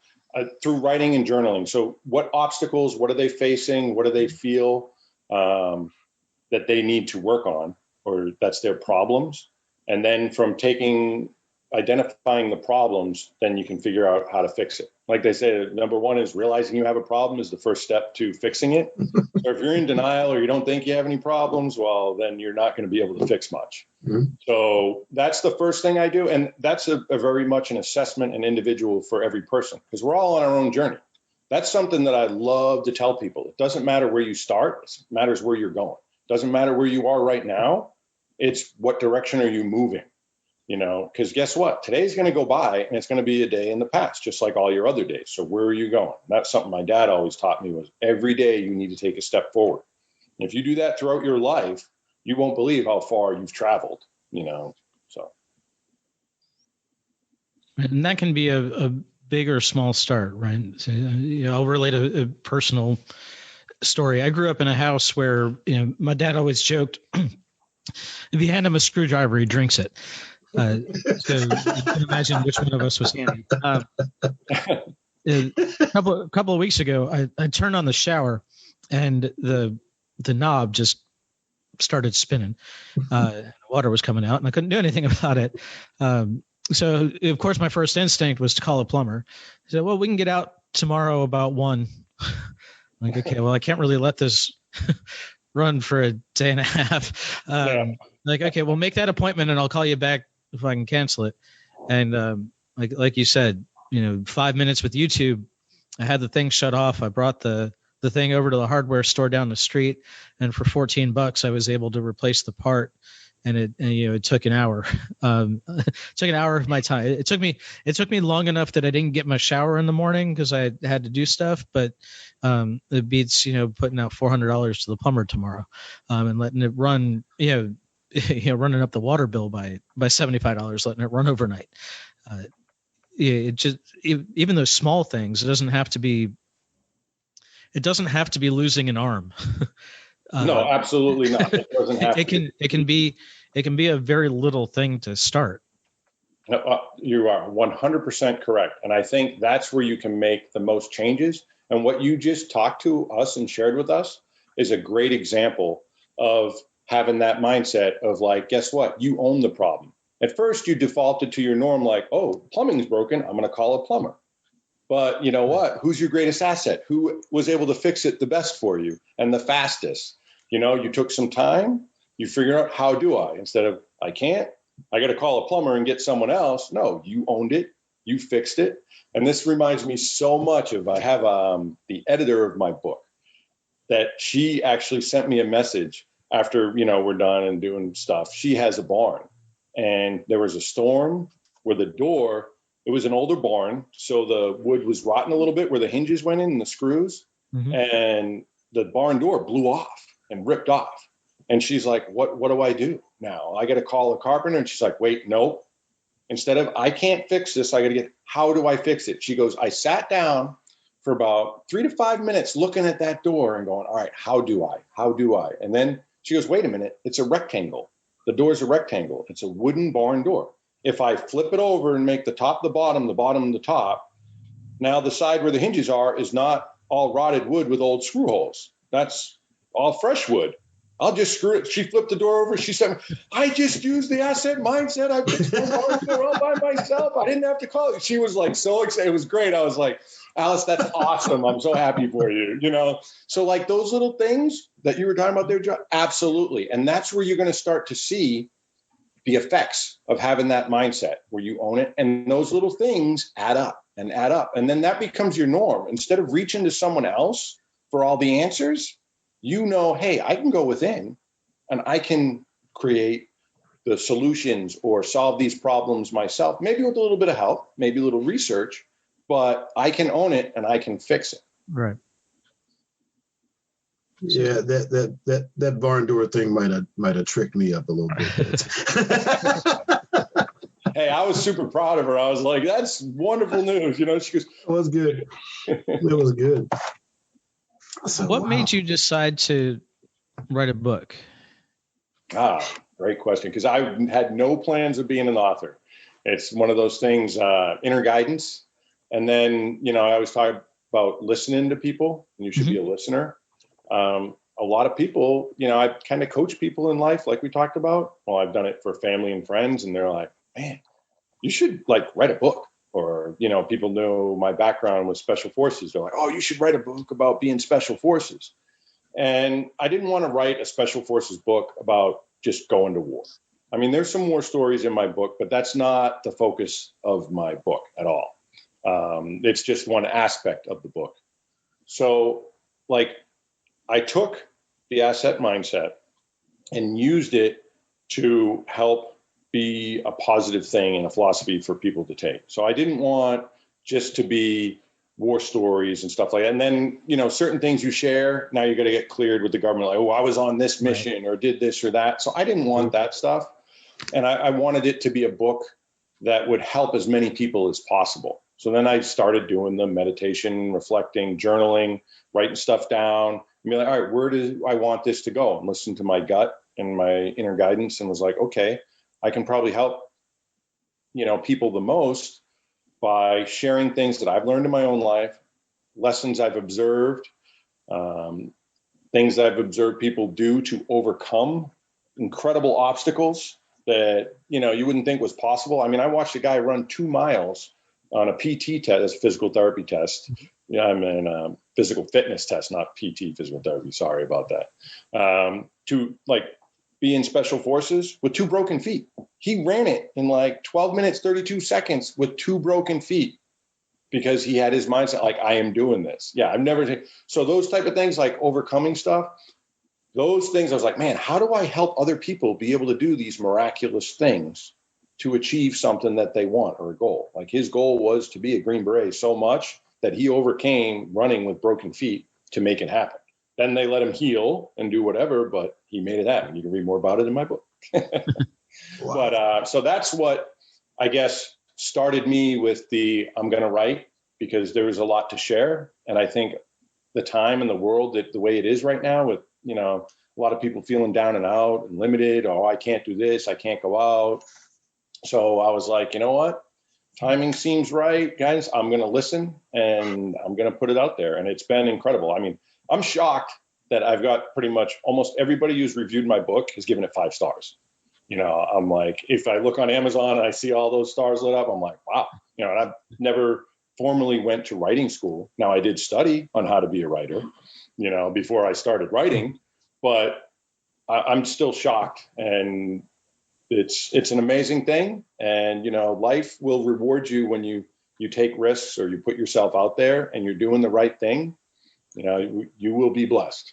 through writing and journaling. So what obstacles, what are they facing? What do they feel that they need to work on, or that's their problems? And then from identifying the problems, then you can figure out how to fix it. Like they say, number one is realizing you have a problem is the first step to fixing it. So if you're in denial or you don't think you have any problems, well, then you're not going to be able to fix much. So that's the first thing I do. And that's a very much an assessment and individual for every person, because we're all on our own journey. That's something that I love to tell people. It doesn't matter where you start. It matters where you're going. It doesn't matter where you are right now. It's what direction are you moving? Because guess what? Today's going to go by and it's going to be a day in the past, just like all your other days. So where are you going? That's something my dad always taught me, was every day you need to take a step forward. And if you do that throughout your life, you won't believe how far you've traveled, so. And that can be a big or small start, right? So, I'll relate a personal story. I grew up in a house where, my dad always joked, if you hand him a screwdriver, he drinks it. So you can imagine which one of us was handy. A couple of weeks ago, I turned on the shower, and the knob just started spinning. Water was coming out, and I couldn't do anything about it. So, of course, my first instinct was to call a plumber. He said, well, we can get out tomorrow about 1. I'm like, okay, well, I can't really let this run for a day and a half. Like, okay, well, make that appointment, and I'll call you back if I can cancel it. And like you said, 5 minutes with YouTube, I had the thing shut off. I brought the thing over to the hardware store down the street, and for $14, I was able to replace the part. And it took an hour. It took an hour of my time. It took me long enough that I didn't get my shower in the morning because I had to do stuff. But it beats putting out $400 to the plumber tomorrow, and letting it run. Running up the water bill by $75, letting it run overnight. It just, even those small things, it doesn't have to be losing an arm. No, absolutely not. It doesn't have to. It can be a very little thing to start. You are 100% correct. And I think that's where you can make the most changes. And what you just talked to us and shared with us is a great example of having that mindset of like, guess what? You own the problem. At first, you defaulted to your norm, like, oh, plumbing's broken, I'm going to call a plumber. But you know what? Who's your greatest asset? Who was able to fix it the best for you and the fastest? You took some time, you figured out, how do I? Instead of, I can't, I got to call a plumber and get someone else. No, you owned it. You fixed it. And this reminds me so much of, I have the editor of my book, that she actually sent me a message after, we're done and doing stuff. She has a barn, and there was a storm where the door, it was an older barn, so the wood was rotten a little bit where the hinges went in and the screws, and the barn door blew off and ripped off. And she's like, what do I do now? I got to call a carpenter. And she's like, wait, no. Instead of, I can't fix this, I got to how do I fix it? She goes, I sat down for about 3 to 5 minutes looking at that door and going, all right, how do I? And then she goes, wait a minute, it's a rectangle. The door's a rectangle. It's a wooden barn door. If I flip it over and make the top the bottom the top, now the side where the hinges are is not all rotted wood with old screw holes. That's all fresh wood. I'll just screw it. She flipped the door over. She said, I just used the asset mindset. I fixed my barn door all by myself. I didn't have to call it. She was like so excited. It was great. I was like, Alice, that's awesome. I'm so happy for you. So like those little things that you were talking about there, John, absolutely. And that's where you're going to start to see the effects of having that mindset where you own it. And those little things add up. And then that becomes your norm. Instead of reaching to someone else for all the answers, hey, I can go within and I can create the solutions or solve these problems myself, maybe with a little bit of help, maybe a little research, but I can own it and I can fix it. Right. Yeah, that barn door thing might have tricked me up a little bit. Hey, I was super proud of her. I was like, that's wonderful news. She goes, It was good. It was good. So, What made you decide to write a book? Great question. Because I had no plans of being an author. It's one of those things, inner guidance. And then, I always talk about listening to people, and you should be a listener. A lot of people, I kind of coach people in life, like we talked about. Well, I've done it for family and friends, and they're like, man, you should write a book. Or, people know my background with special forces. They're like, oh, you should write a book about being special forces. And I didn't want to write a special forces book about just going to war. I mean, there's some war stories in my book, but that's not the focus of my book at all. It's just one aspect of the book. So, I took the asset mindset and used it to help be a positive thing and a philosophy for people to take. So I didn't want just to be war stories and stuff like that. And then, certain things you share, now you're going to get cleared with the government. Like, oh, I was on this mission or did this or that. So I didn't want that stuff. And I wanted it to be a book that would help as many people as possible. So then I started doing the meditation, reflecting, journaling, writing stuff down, and be like, all right, where do I want this to go? And listen to my gut and my inner guidance, and was like, okay, I can probably help, people the most by sharing things that I've learned in my own life, lessons I've observed, things that I've observed people do to overcome incredible obstacles that, you wouldn't think was possible. I mean, I watched a guy run 2 miles on a PT test, a physical therapy test. Yeah, I mean, physical fitness test, not PT, physical therapy. Sorry about that. To be in special forces with 2 broken feet. He ran it in 12 minutes, 32 seconds with 2 broken feet because he had his mindset I am doing this. Yeah, I've never. So those type of things, like overcoming stuff, those things, I was like, man, how do I help other people be able to do these miraculous things to achieve something that they want or a goal? His goal was to be a Green Beret so much that he overcame running with broken feet to make it happen. Then they let him heal and do whatever, but he made it happen. You can read more about it in my book. Wow. But so that's what I guess started me with I'm going to write, because there was a lot to share. And I think the time in the world, the way it is right now, with a lot of people feeling down and out and limited. Oh, I can't do this. I can't go out. So I was like, you know what? Timing seems right, guys. I'm going to listen and I'm going to put it out there. And it's been incredible. I mean, I'm shocked that I've got pretty much almost everybody who's reviewed my book has given it 5 stars. I'm like, if I look on Amazon and I see all those stars lit up, I'm like, wow. And I've never formally went to writing school. Now, I did study on how to be a writer, before I started writing, but I'm still shocked. And it's an amazing thing. And, life will reward you when you take risks or you put yourself out there and you're doing the right thing. You will be blessed.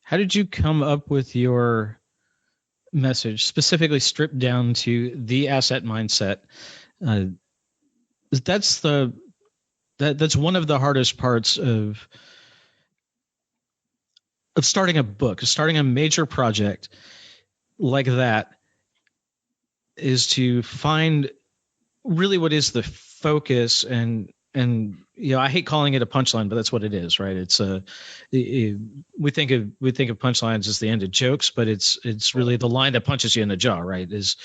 How did you come up with your message, specifically stripped down to the asset mindset? That's one of the hardest parts of starting a book, starting a major project like that, is to find really what is the focus. And I hate calling it a punchline, but that's what it is, right? It's we think of punchlines as the end of jokes, but it's really the line that punches you in the jaw, right? Is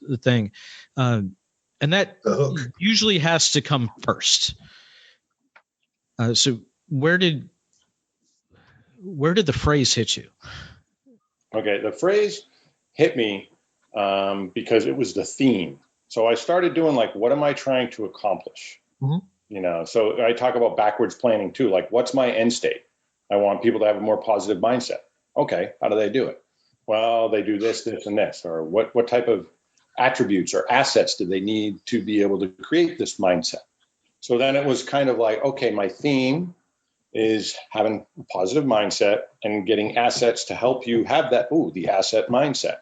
the thing, and that usually has to come first. So where did the phrase hit you? Okay, the phrase hit me because it was the theme. So I started doing what am I trying to accomplish? Mm-hmm. So I talk about backwards planning too. What's my end state? I want people to have a more positive mindset. Okay, how do they do it? Well, they do this, this, and this. Or what type of attributes or assets do they need to be able to create this mindset? So then it was kind of okay, my theme is having a positive mindset and getting assets to help you have that, the asset mindset.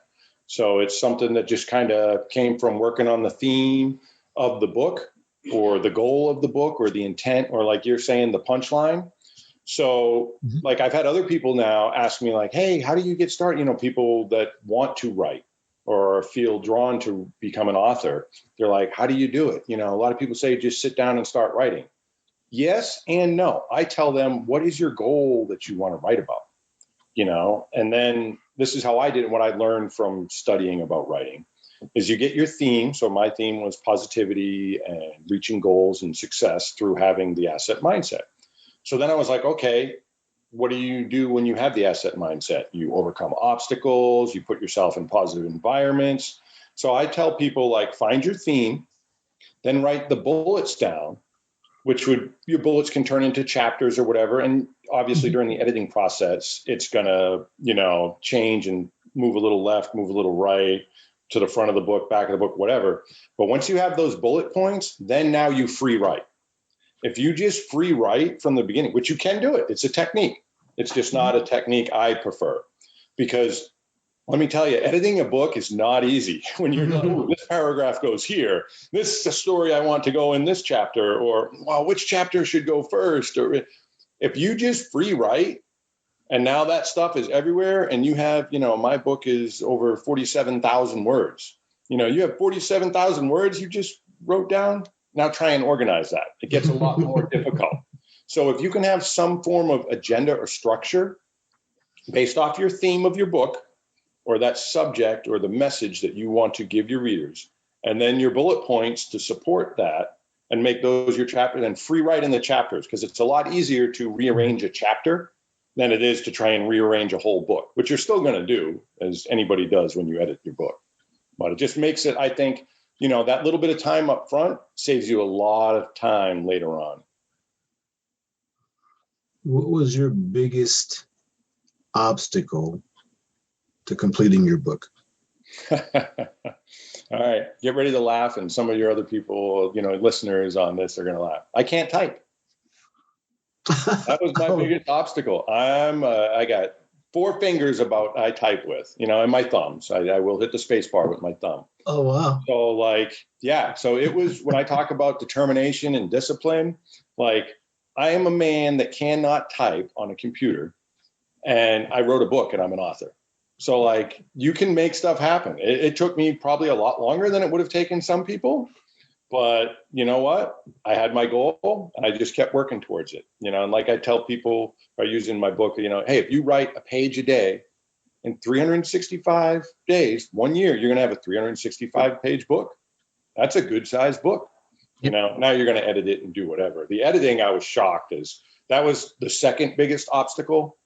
So it's something that just kind of came from working on the theme of the book or the goal of the book or the intent, or like you're saying, the punchline. So like I've had other people now ask me like, hey, how do you get started? You know, people that want to write or feel drawn to become an author. They're like, how do you do it? You know, a lot of people say just sit down and start writing. Yes and no. I tell them, what is your goal that you want to write about? You know, and then this is how I did it. What I learned from studying about writing is you get your theme. So my theme was positivity and reaching goals and success through having the asset mindset. So then I was like, okay, what do you do when you have the asset mindset? You overcome obstacles, you put yourself in positive environments. So I tell people like, find your theme, then write the bullets down, which would, your bullets can turn into chapters or whatever. And obviously during the editing process, it's going to, you know, change and move a little left, move a little right, to the front of the book, back of the book, whatever. But once you have those bullet points, then now you free write. If you just free write from the beginning, which you can do it, it's a technique. It's just not a technique I prefer, because let me tell you, editing a book is not easy. When you're like, oh, this paragraph goes here. This is a story I want to go in this chapter, or, well, which chapter should go first? Or if you just free write, and now that stuff is everywhere, and you have, you know, my book is over 47,000 words. You know, you have 47,000 words you just wrote down. Now try and organize that. It gets a lot more difficult. So if you can have some form of agenda or structure based off your theme of your book, or that subject or the message that you want to give your readers, and then your bullet points to support that and make those your chapters, and free write in the chapters, because it's a lot easier to rearrange a chapter than it is to try and rearrange a whole book, which you're still going to do, as anybody does when you edit your book. But it just makes it, I think, you know, that little bit of time up front saves you a lot of time later on. What was your biggest obstacle to completing your book? All right, get ready to laugh, and some of your other people, you know, listeners on this are going to laugh. I can't type. That was my biggest obstacle. I got 4 fingers about I type with, you know, and my thumbs. I will hit the space bar with my thumb. Oh, wow. So like, yeah. So it was, when I talk about determination and discipline, like I am a man that cannot type on a computer, and I wrote a book and I'm an author. So like, you can make stuff happen. It took me probably a lot longer than it would have taken some people. But you know what? I had my goal and I just kept working towards it. You know, and like I tell people by using my book, you know, hey, if you write a page a day in 365 days, 1 year, you're going to have a 365 page book. That's a good sized book. You know, now you're going to edit it and do whatever. The editing, I was shocked, as that was the second biggest obstacle.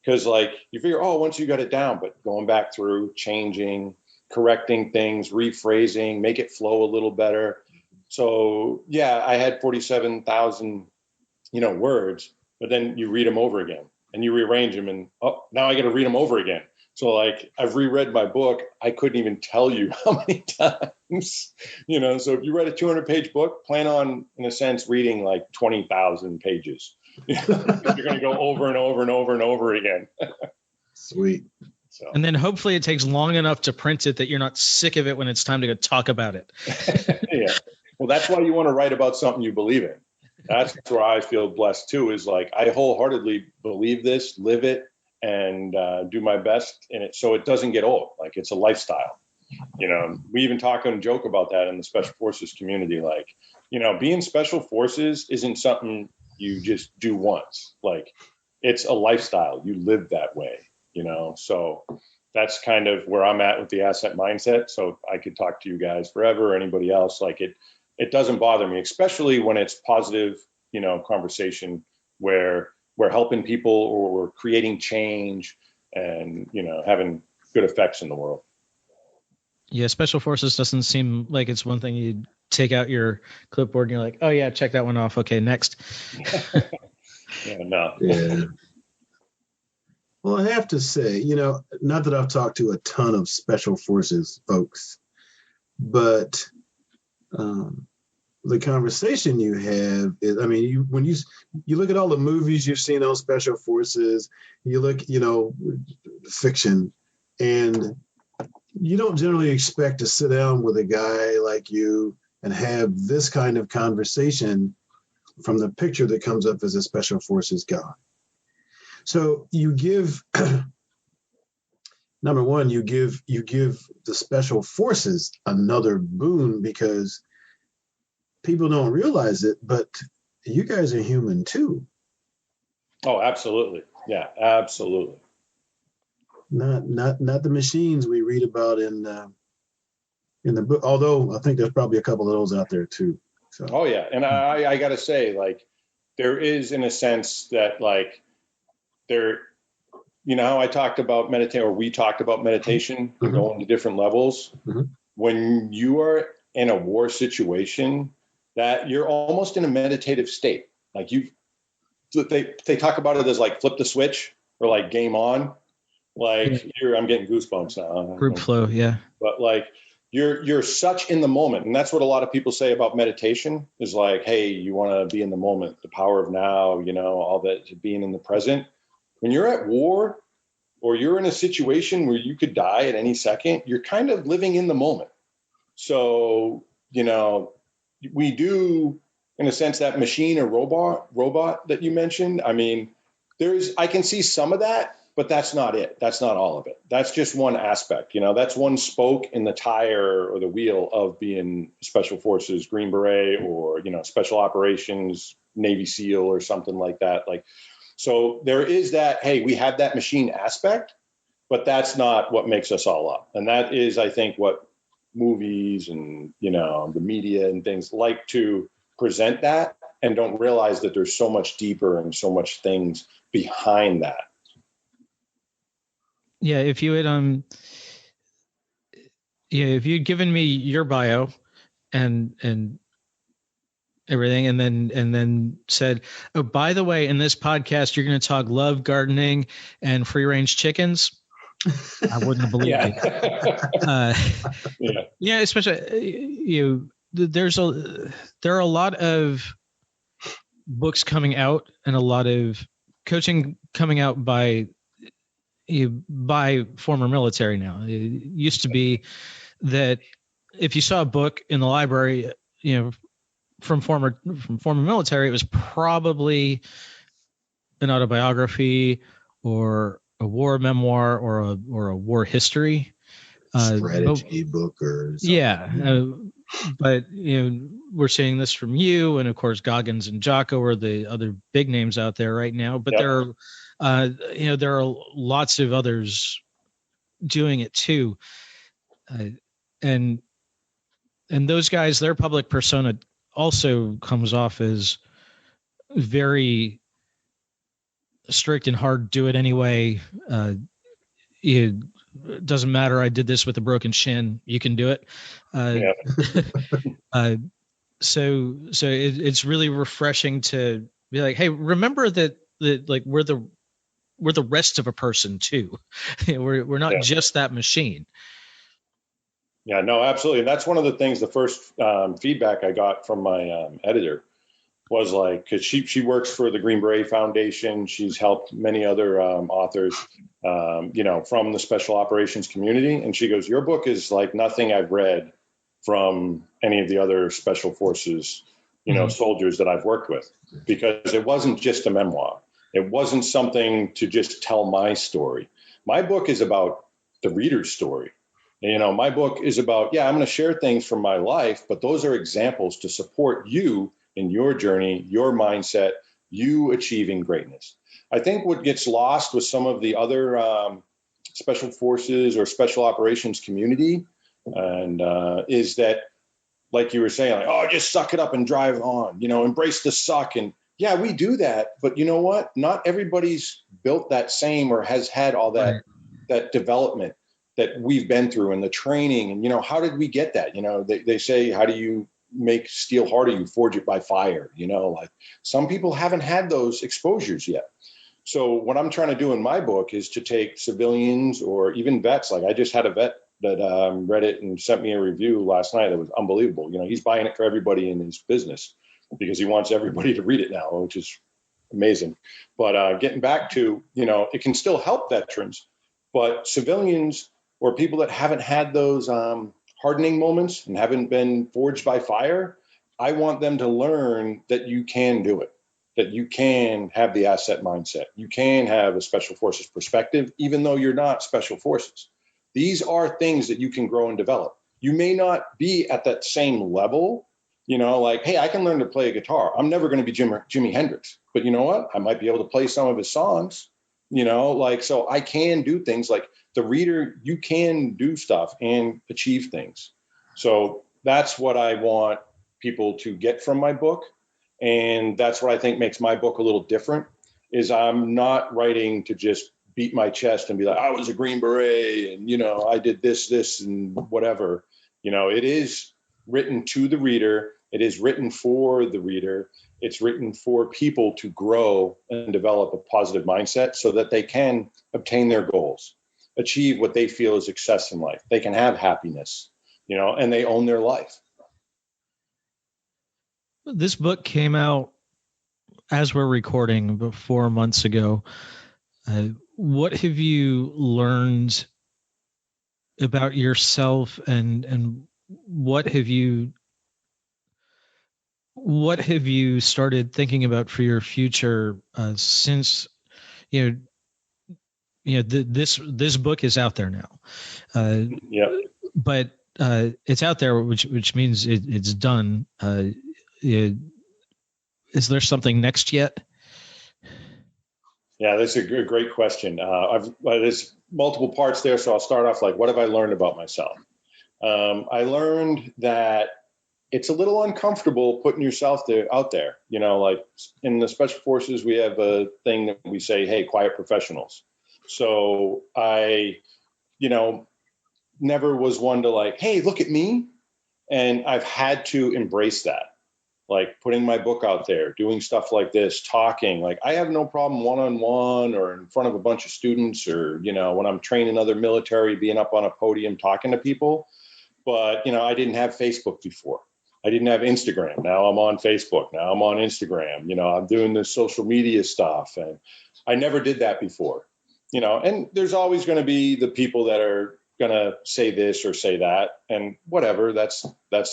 Because like you figure, oh, once you got it down, but going back through, changing, correcting things, rephrasing, make it flow a little better. So yeah, I had 47,000, you know, words, but then you read them over again and you rearrange them, and oh, now I got to read them over again. So like I've reread my book. I couldn't even tell you how many times, you know. So if you read a 200-page book, plan on, in a sense, reading like 20,000 pages. You're going to go over and over and over and over again. Sweet. So. And then hopefully it takes long enough to print it that you're not sick of it when it's time to go talk about it. Yeah. Well, that's why you want to write about something you believe in. That's where I feel blessed too, is like I wholeheartedly believe this, live it, and do my best in it, so it doesn't get old. Like it's a lifestyle. You know, we even talk and joke about that in the Special Forces community. Like, you know, being Special Forces isn't something you just do once. Like it's a lifestyle. You live that way, you know. So that's kind of where I'm at with the asset mindset. So I could talk to you guys forever, or anybody else. Like it doesn't bother me, especially when it's positive, you know, conversation where we're helping people or we're creating change and, you know, having good effects in the world. Yeah, Special Forces doesn't seem like it's one thing you take out your clipboard and you're like, oh yeah, check that one off. Okay, next. Yeah, no. Yeah. Well, I have to say, you know, not that I've talked to a ton of Special Forces folks, but the conversation you have is, I mean, when you look at all the movies you've seen on Special Forces, you look, you know, fiction, and You don't generally expect to sit down with a guy like you and have this kind of conversation from the picture that comes up as a special forces guy. So you give number one, you give the special forces another boon because people don't realize it, but you guys are human too. Oh, absolutely. Yeah, absolutely. Not the machines we read about in the book. Although I think there's probably a couple of those out there too. So. Oh yeah, and I got to say, like, there is, in a sense, that like there, you know how I talked about meditation, or we talked about meditation, Mm-hmm. going to different levels. Mm-hmm. When you are in a war situation, that you're almost in a meditative state. Like they talk about it as like flip the switch or like game on. Like I'm getting goosebumps now. Group flow, yeah. But like you're such in the moment, and that's what a lot of people say about meditation is like, hey, you want to be in the moment, the power of now, you know, all that, being in the present. When you're at war or you're in a situation where you could die at any second, you're kind of living in the moment. So, you know, we do, in a sense, that machine or robot that you mentioned. I mean, I can see some of that, but that's not it. That's not all of it. That's just one aspect. You know, that's one spoke in the tire or the wheel of being Special Forces, Green Beret, or, you know, Special Operations, Navy SEAL or something like that. Like, so there is that, hey, we have that machine aspect, but that's not what makes us all up. And that is, I think, what movies and, you know, the media and things like to present that, and don't realize that there's so much deeper and so much things behind that. Yeah, if you had if you'd given me your bio and everything, and then said, oh, by the way, in this podcast you're going to talk love, gardening, and free range chickens, I wouldn't have believed you. Yeah, especially there are a lot of books coming out and a lot of coaching coming out by former military now. It used to be that if you saw a book in the library, you know, from former military, it was probably an autobiography or a war memoir or a war history strategy book or something. Yeah, but you know, we're seeing this from you, and of course Goggins and Jocko are the other big names out there right now. But there are lots of others doing it too, and those guys, their public persona also comes off as very strict and hard. Do it anyway. It doesn't matter. I did this with a broken shin. You can do it. So it's really refreshing to be like, hey, remember that like we're the rest of a person too. we're not just that machine. Yeah, no, absolutely. And that's one of the things, the first feedback I got from my editor was like, because she works for the Green Beret Foundation. She's helped many other authors, you know, from the special operations community. And she goes, your book is like nothing I've read from any of the other special forces, you know, soldiers that I've worked with, because it wasn't just a memoir. It wasn't something to just tell my story. My book is about the reader's story. You know, my book is about, I'm going to share things from my life, but those are examples to support you in your journey, your mindset, you achieving greatness. I think what gets lost with some of the other special forces or special operations community and is that, like you were saying, like, oh, just suck it up and drive on, you know, embrace the suck. And yeah, we do that. But you know what? Not everybody's built that same or has had all that, that development that we've been through and the training. And, you know, how did we get that? You know, they say, how do you make steel harder? You forge it by fire. You know, like some people haven't had those exposures yet. So what I'm trying to do in my book is to take civilians or even vets. Like I just had a vet that read it and sent me a review last night. That was unbelievable. You know, he's buying it for everybody in his business because he wants everybody to read it now, which is amazing. But getting back to, you know, it can still help veterans, but civilians or people that haven't had those hardening moments and haven't been forged by fire, I want them to learn that you can do it, that you can have the asset mindset. You can have a special forces perspective, even though you're not special forces. These are things that you can grow and develop. You may not be at that same level, like, hey, I can learn to play a guitar. I'm never going to be Jimi Hendrix, but you know what? I might be able to play some of his songs, so I can do things like the reader. You can do stuff and achieve things. So that's what I want people to get from my book. And that's what I think makes my book a little different, is I'm not writing to just beat my chest and be like, I was a Green Beret and, I did this, and whatever. It is written to the reader. It is written for the reader. It's written for people to grow and develop a positive mindset so that they can obtain their goals, achieve what they feel is success in life. They can have happiness, and they own their life. This book came out as we're recording about 4 months ago. What have you learned about yourself, and what have you started thinking about for your future since this book is out there now? But it's out there, which means it's done. Is there something next yet? Yeah, that's a great question. There's multiple parts there, so I'll start off like, what have I learned about myself? I learned that it's a little uncomfortable putting yourself out there. Like in the Special Forces, we have a thing that we say, hey, quiet professionals. So I, never was one to like, hey, look at me. And I've had to embrace that. Like putting my book out there, doing stuff like this, talking. Like I have no problem one-on-one or in front of a bunch of students, or, when I'm training other military, being up on a podium, talking to people. But, I didn't have Facebook before. I didn't have Instagram. Now I'm on Facebook. Now I'm on Instagram. I'm doing this social media stuff. And I never did that before, and there's always going to be the people that are going to say this or say that, and whatever, that's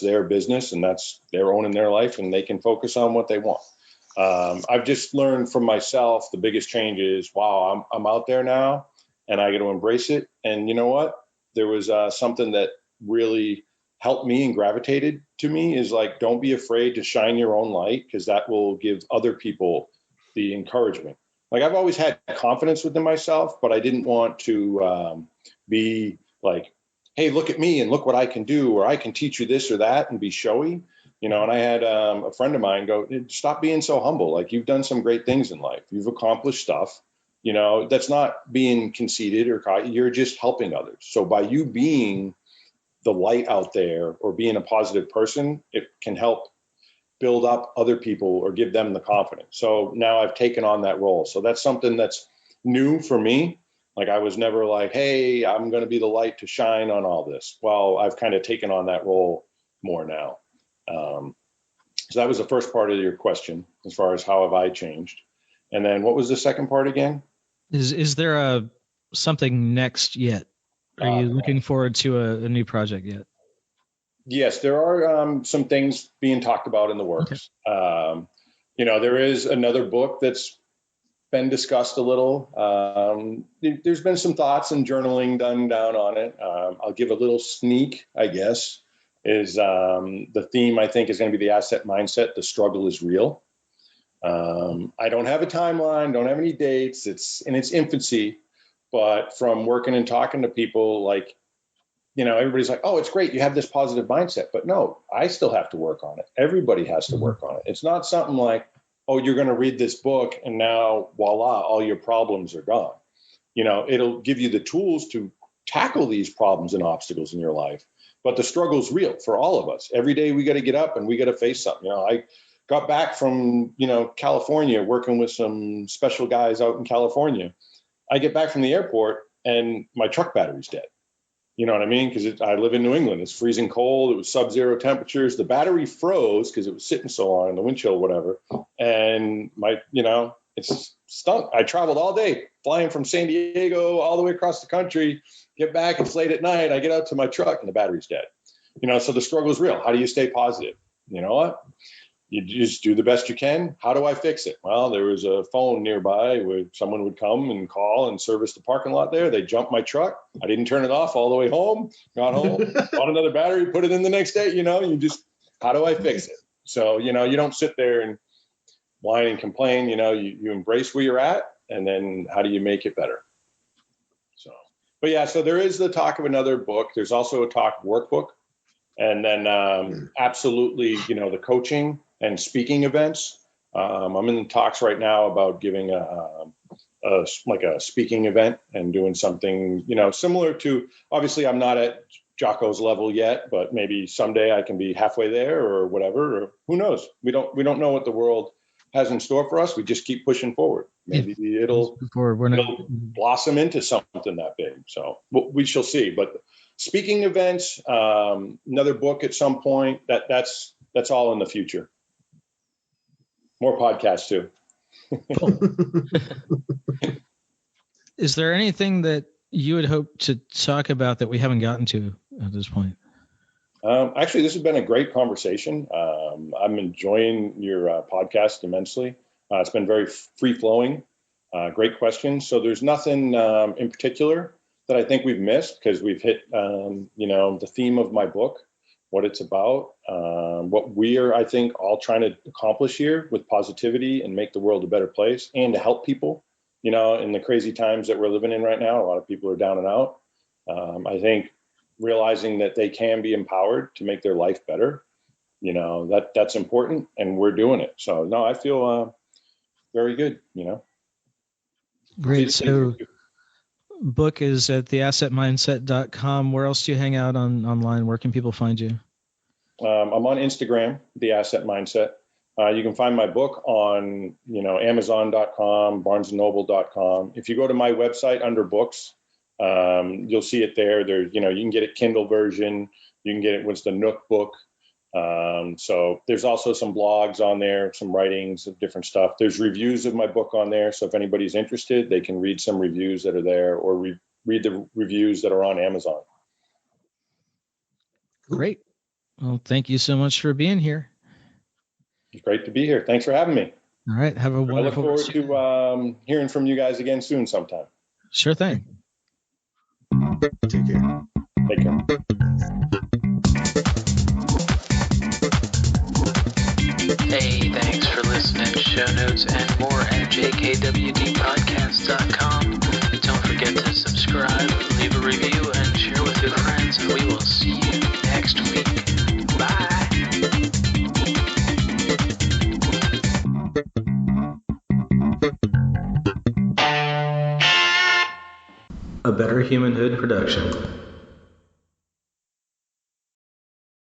their business, and that's their own in their life, and they can focus on what they want. I've just learned from myself, the biggest change is, wow, I'm out there now and I got to embrace it. And you know what? There was something that really helped me and gravitated to me is like, don't be afraid to shine your own light, because that will give other people the encouragement. Like I've always had confidence within myself, but I didn't want to be like, hey, look at me and look what I can do, or I can teach you this or that, and be showy, And I had a friend of mine go, stop being so humble. Like you've done some great things in life. You've accomplished stuff, that's not being conceited or cocky. You're just helping others. So by you being the light out there or being a positive person, it can help build up other people or give them the confidence. So now I've taken on that role. So that's something that's new for me. Like I was never like, hey, I'm going to be the light to shine on all this. Well, I've kind of taken on that role more now. So that was the first part of your question, as far as how have I changed. And then what was the second part again? Is there something next yet? Are you looking forward to a new project yet? Yes, there are some things being talked about in the works. Okay. There is another book that's been discussed a little. There's been some thoughts and journaling done down on it. I'll give a little sneak, I guess, is the theme, I think, is going to be the asset mindset. The struggle is real. I don't have a timeline, don't have any dates. It's in its infancy, but from working and talking to people, like, everybody's like, oh, it's great, you have this positive mindset. But no, I still have to work on it. Everybody has to work on it. It's not something like, oh, you're going to read this book and now, voila, all your problems are gone. It'll give you the tools to tackle these problems and obstacles in your life. But the struggle is real for all of us. Every day we got to get up and we got to face something. I got back from, California, working with some special guys out in California. I get back from the airport and my truck battery's dead. You know what I mean? Because I live in New England. It's freezing cold. It was sub-zero temperatures. The battery froze because it was sitting so long in the windshield, whatever. And it's stunk. I traveled all day flying from San Diego all the way across the country, get back. It's late at night. I get out to my truck and the battery's dead. So the struggle is real. How do you stay positive? You know what? You just do the best you can. How do I fix it? Well, there was a phone nearby where someone would come and call and service the parking lot there. They jumped my truck. I didn't turn it off all the way home. Got home, bought another battery, put it in the next day. How do I fix it? So, you don't sit there and whine and complain. You embrace where you're at, and then how do you make it better? So there is the talk of another book. There's also a talk workbook. And then absolutely, the coaching and speaking events. I'm in the talks right now about giving a speaking event and doing something, similar to, obviously I'm not at Jocko's level yet, but maybe someday I can be halfway there or whatever, or who knows? We don't know what the world has in store for us. We just keep pushing forward. Maybe it'll blossom into something that big. So we shall see. But speaking events, another book at some point, that's all in the future. More podcasts too. Is there anything that you would hope to talk about that we haven't gotten to at this point? Actually, this has been a great conversation. I'm enjoying your podcast immensely. It's been very free-flowing, great questions. So there's nothing in particular that I think we've missed, because we've hit, the theme of my book, what it's about, what we're, I think, all trying to accomplish here with positivity and make the world a better place and to help people, in the crazy times that we're living in right now. A lot of people are down and out. I think realizing that they can be empowered to make their life better, that's important, and we're doing it. So, no, I feel very good, Great. So book is at theassetmindset.com. Where else do you hang out online? Where can people find you? I'm on Instagram, The Asset Mindset. You can find my book on, Amazon.com, BarnesandNoble.com. If you go to my website under books, you'll see it there. You can get it Kindle version. You can get it with the Nook book. So there's also some blogs on there, some writings of different stuff. There's reviews of my book on there. So if anybody's interested, they can read some reviews that are there, or read the reviews that are on Amazon. Great. Well, thank you so much for being here. It's great to be here. Thanks for having me. All right. Have a wonderful I look forward to hearing from you guys again soon sometime. Sure thing. Take care. Take care. Hey, thanks for listening. Show notes and more at jkwdpodcast.com. Don't forget to subscribe, leave a review, and share with your friends, and we will see you next week. Bye. A Better Humanhood production.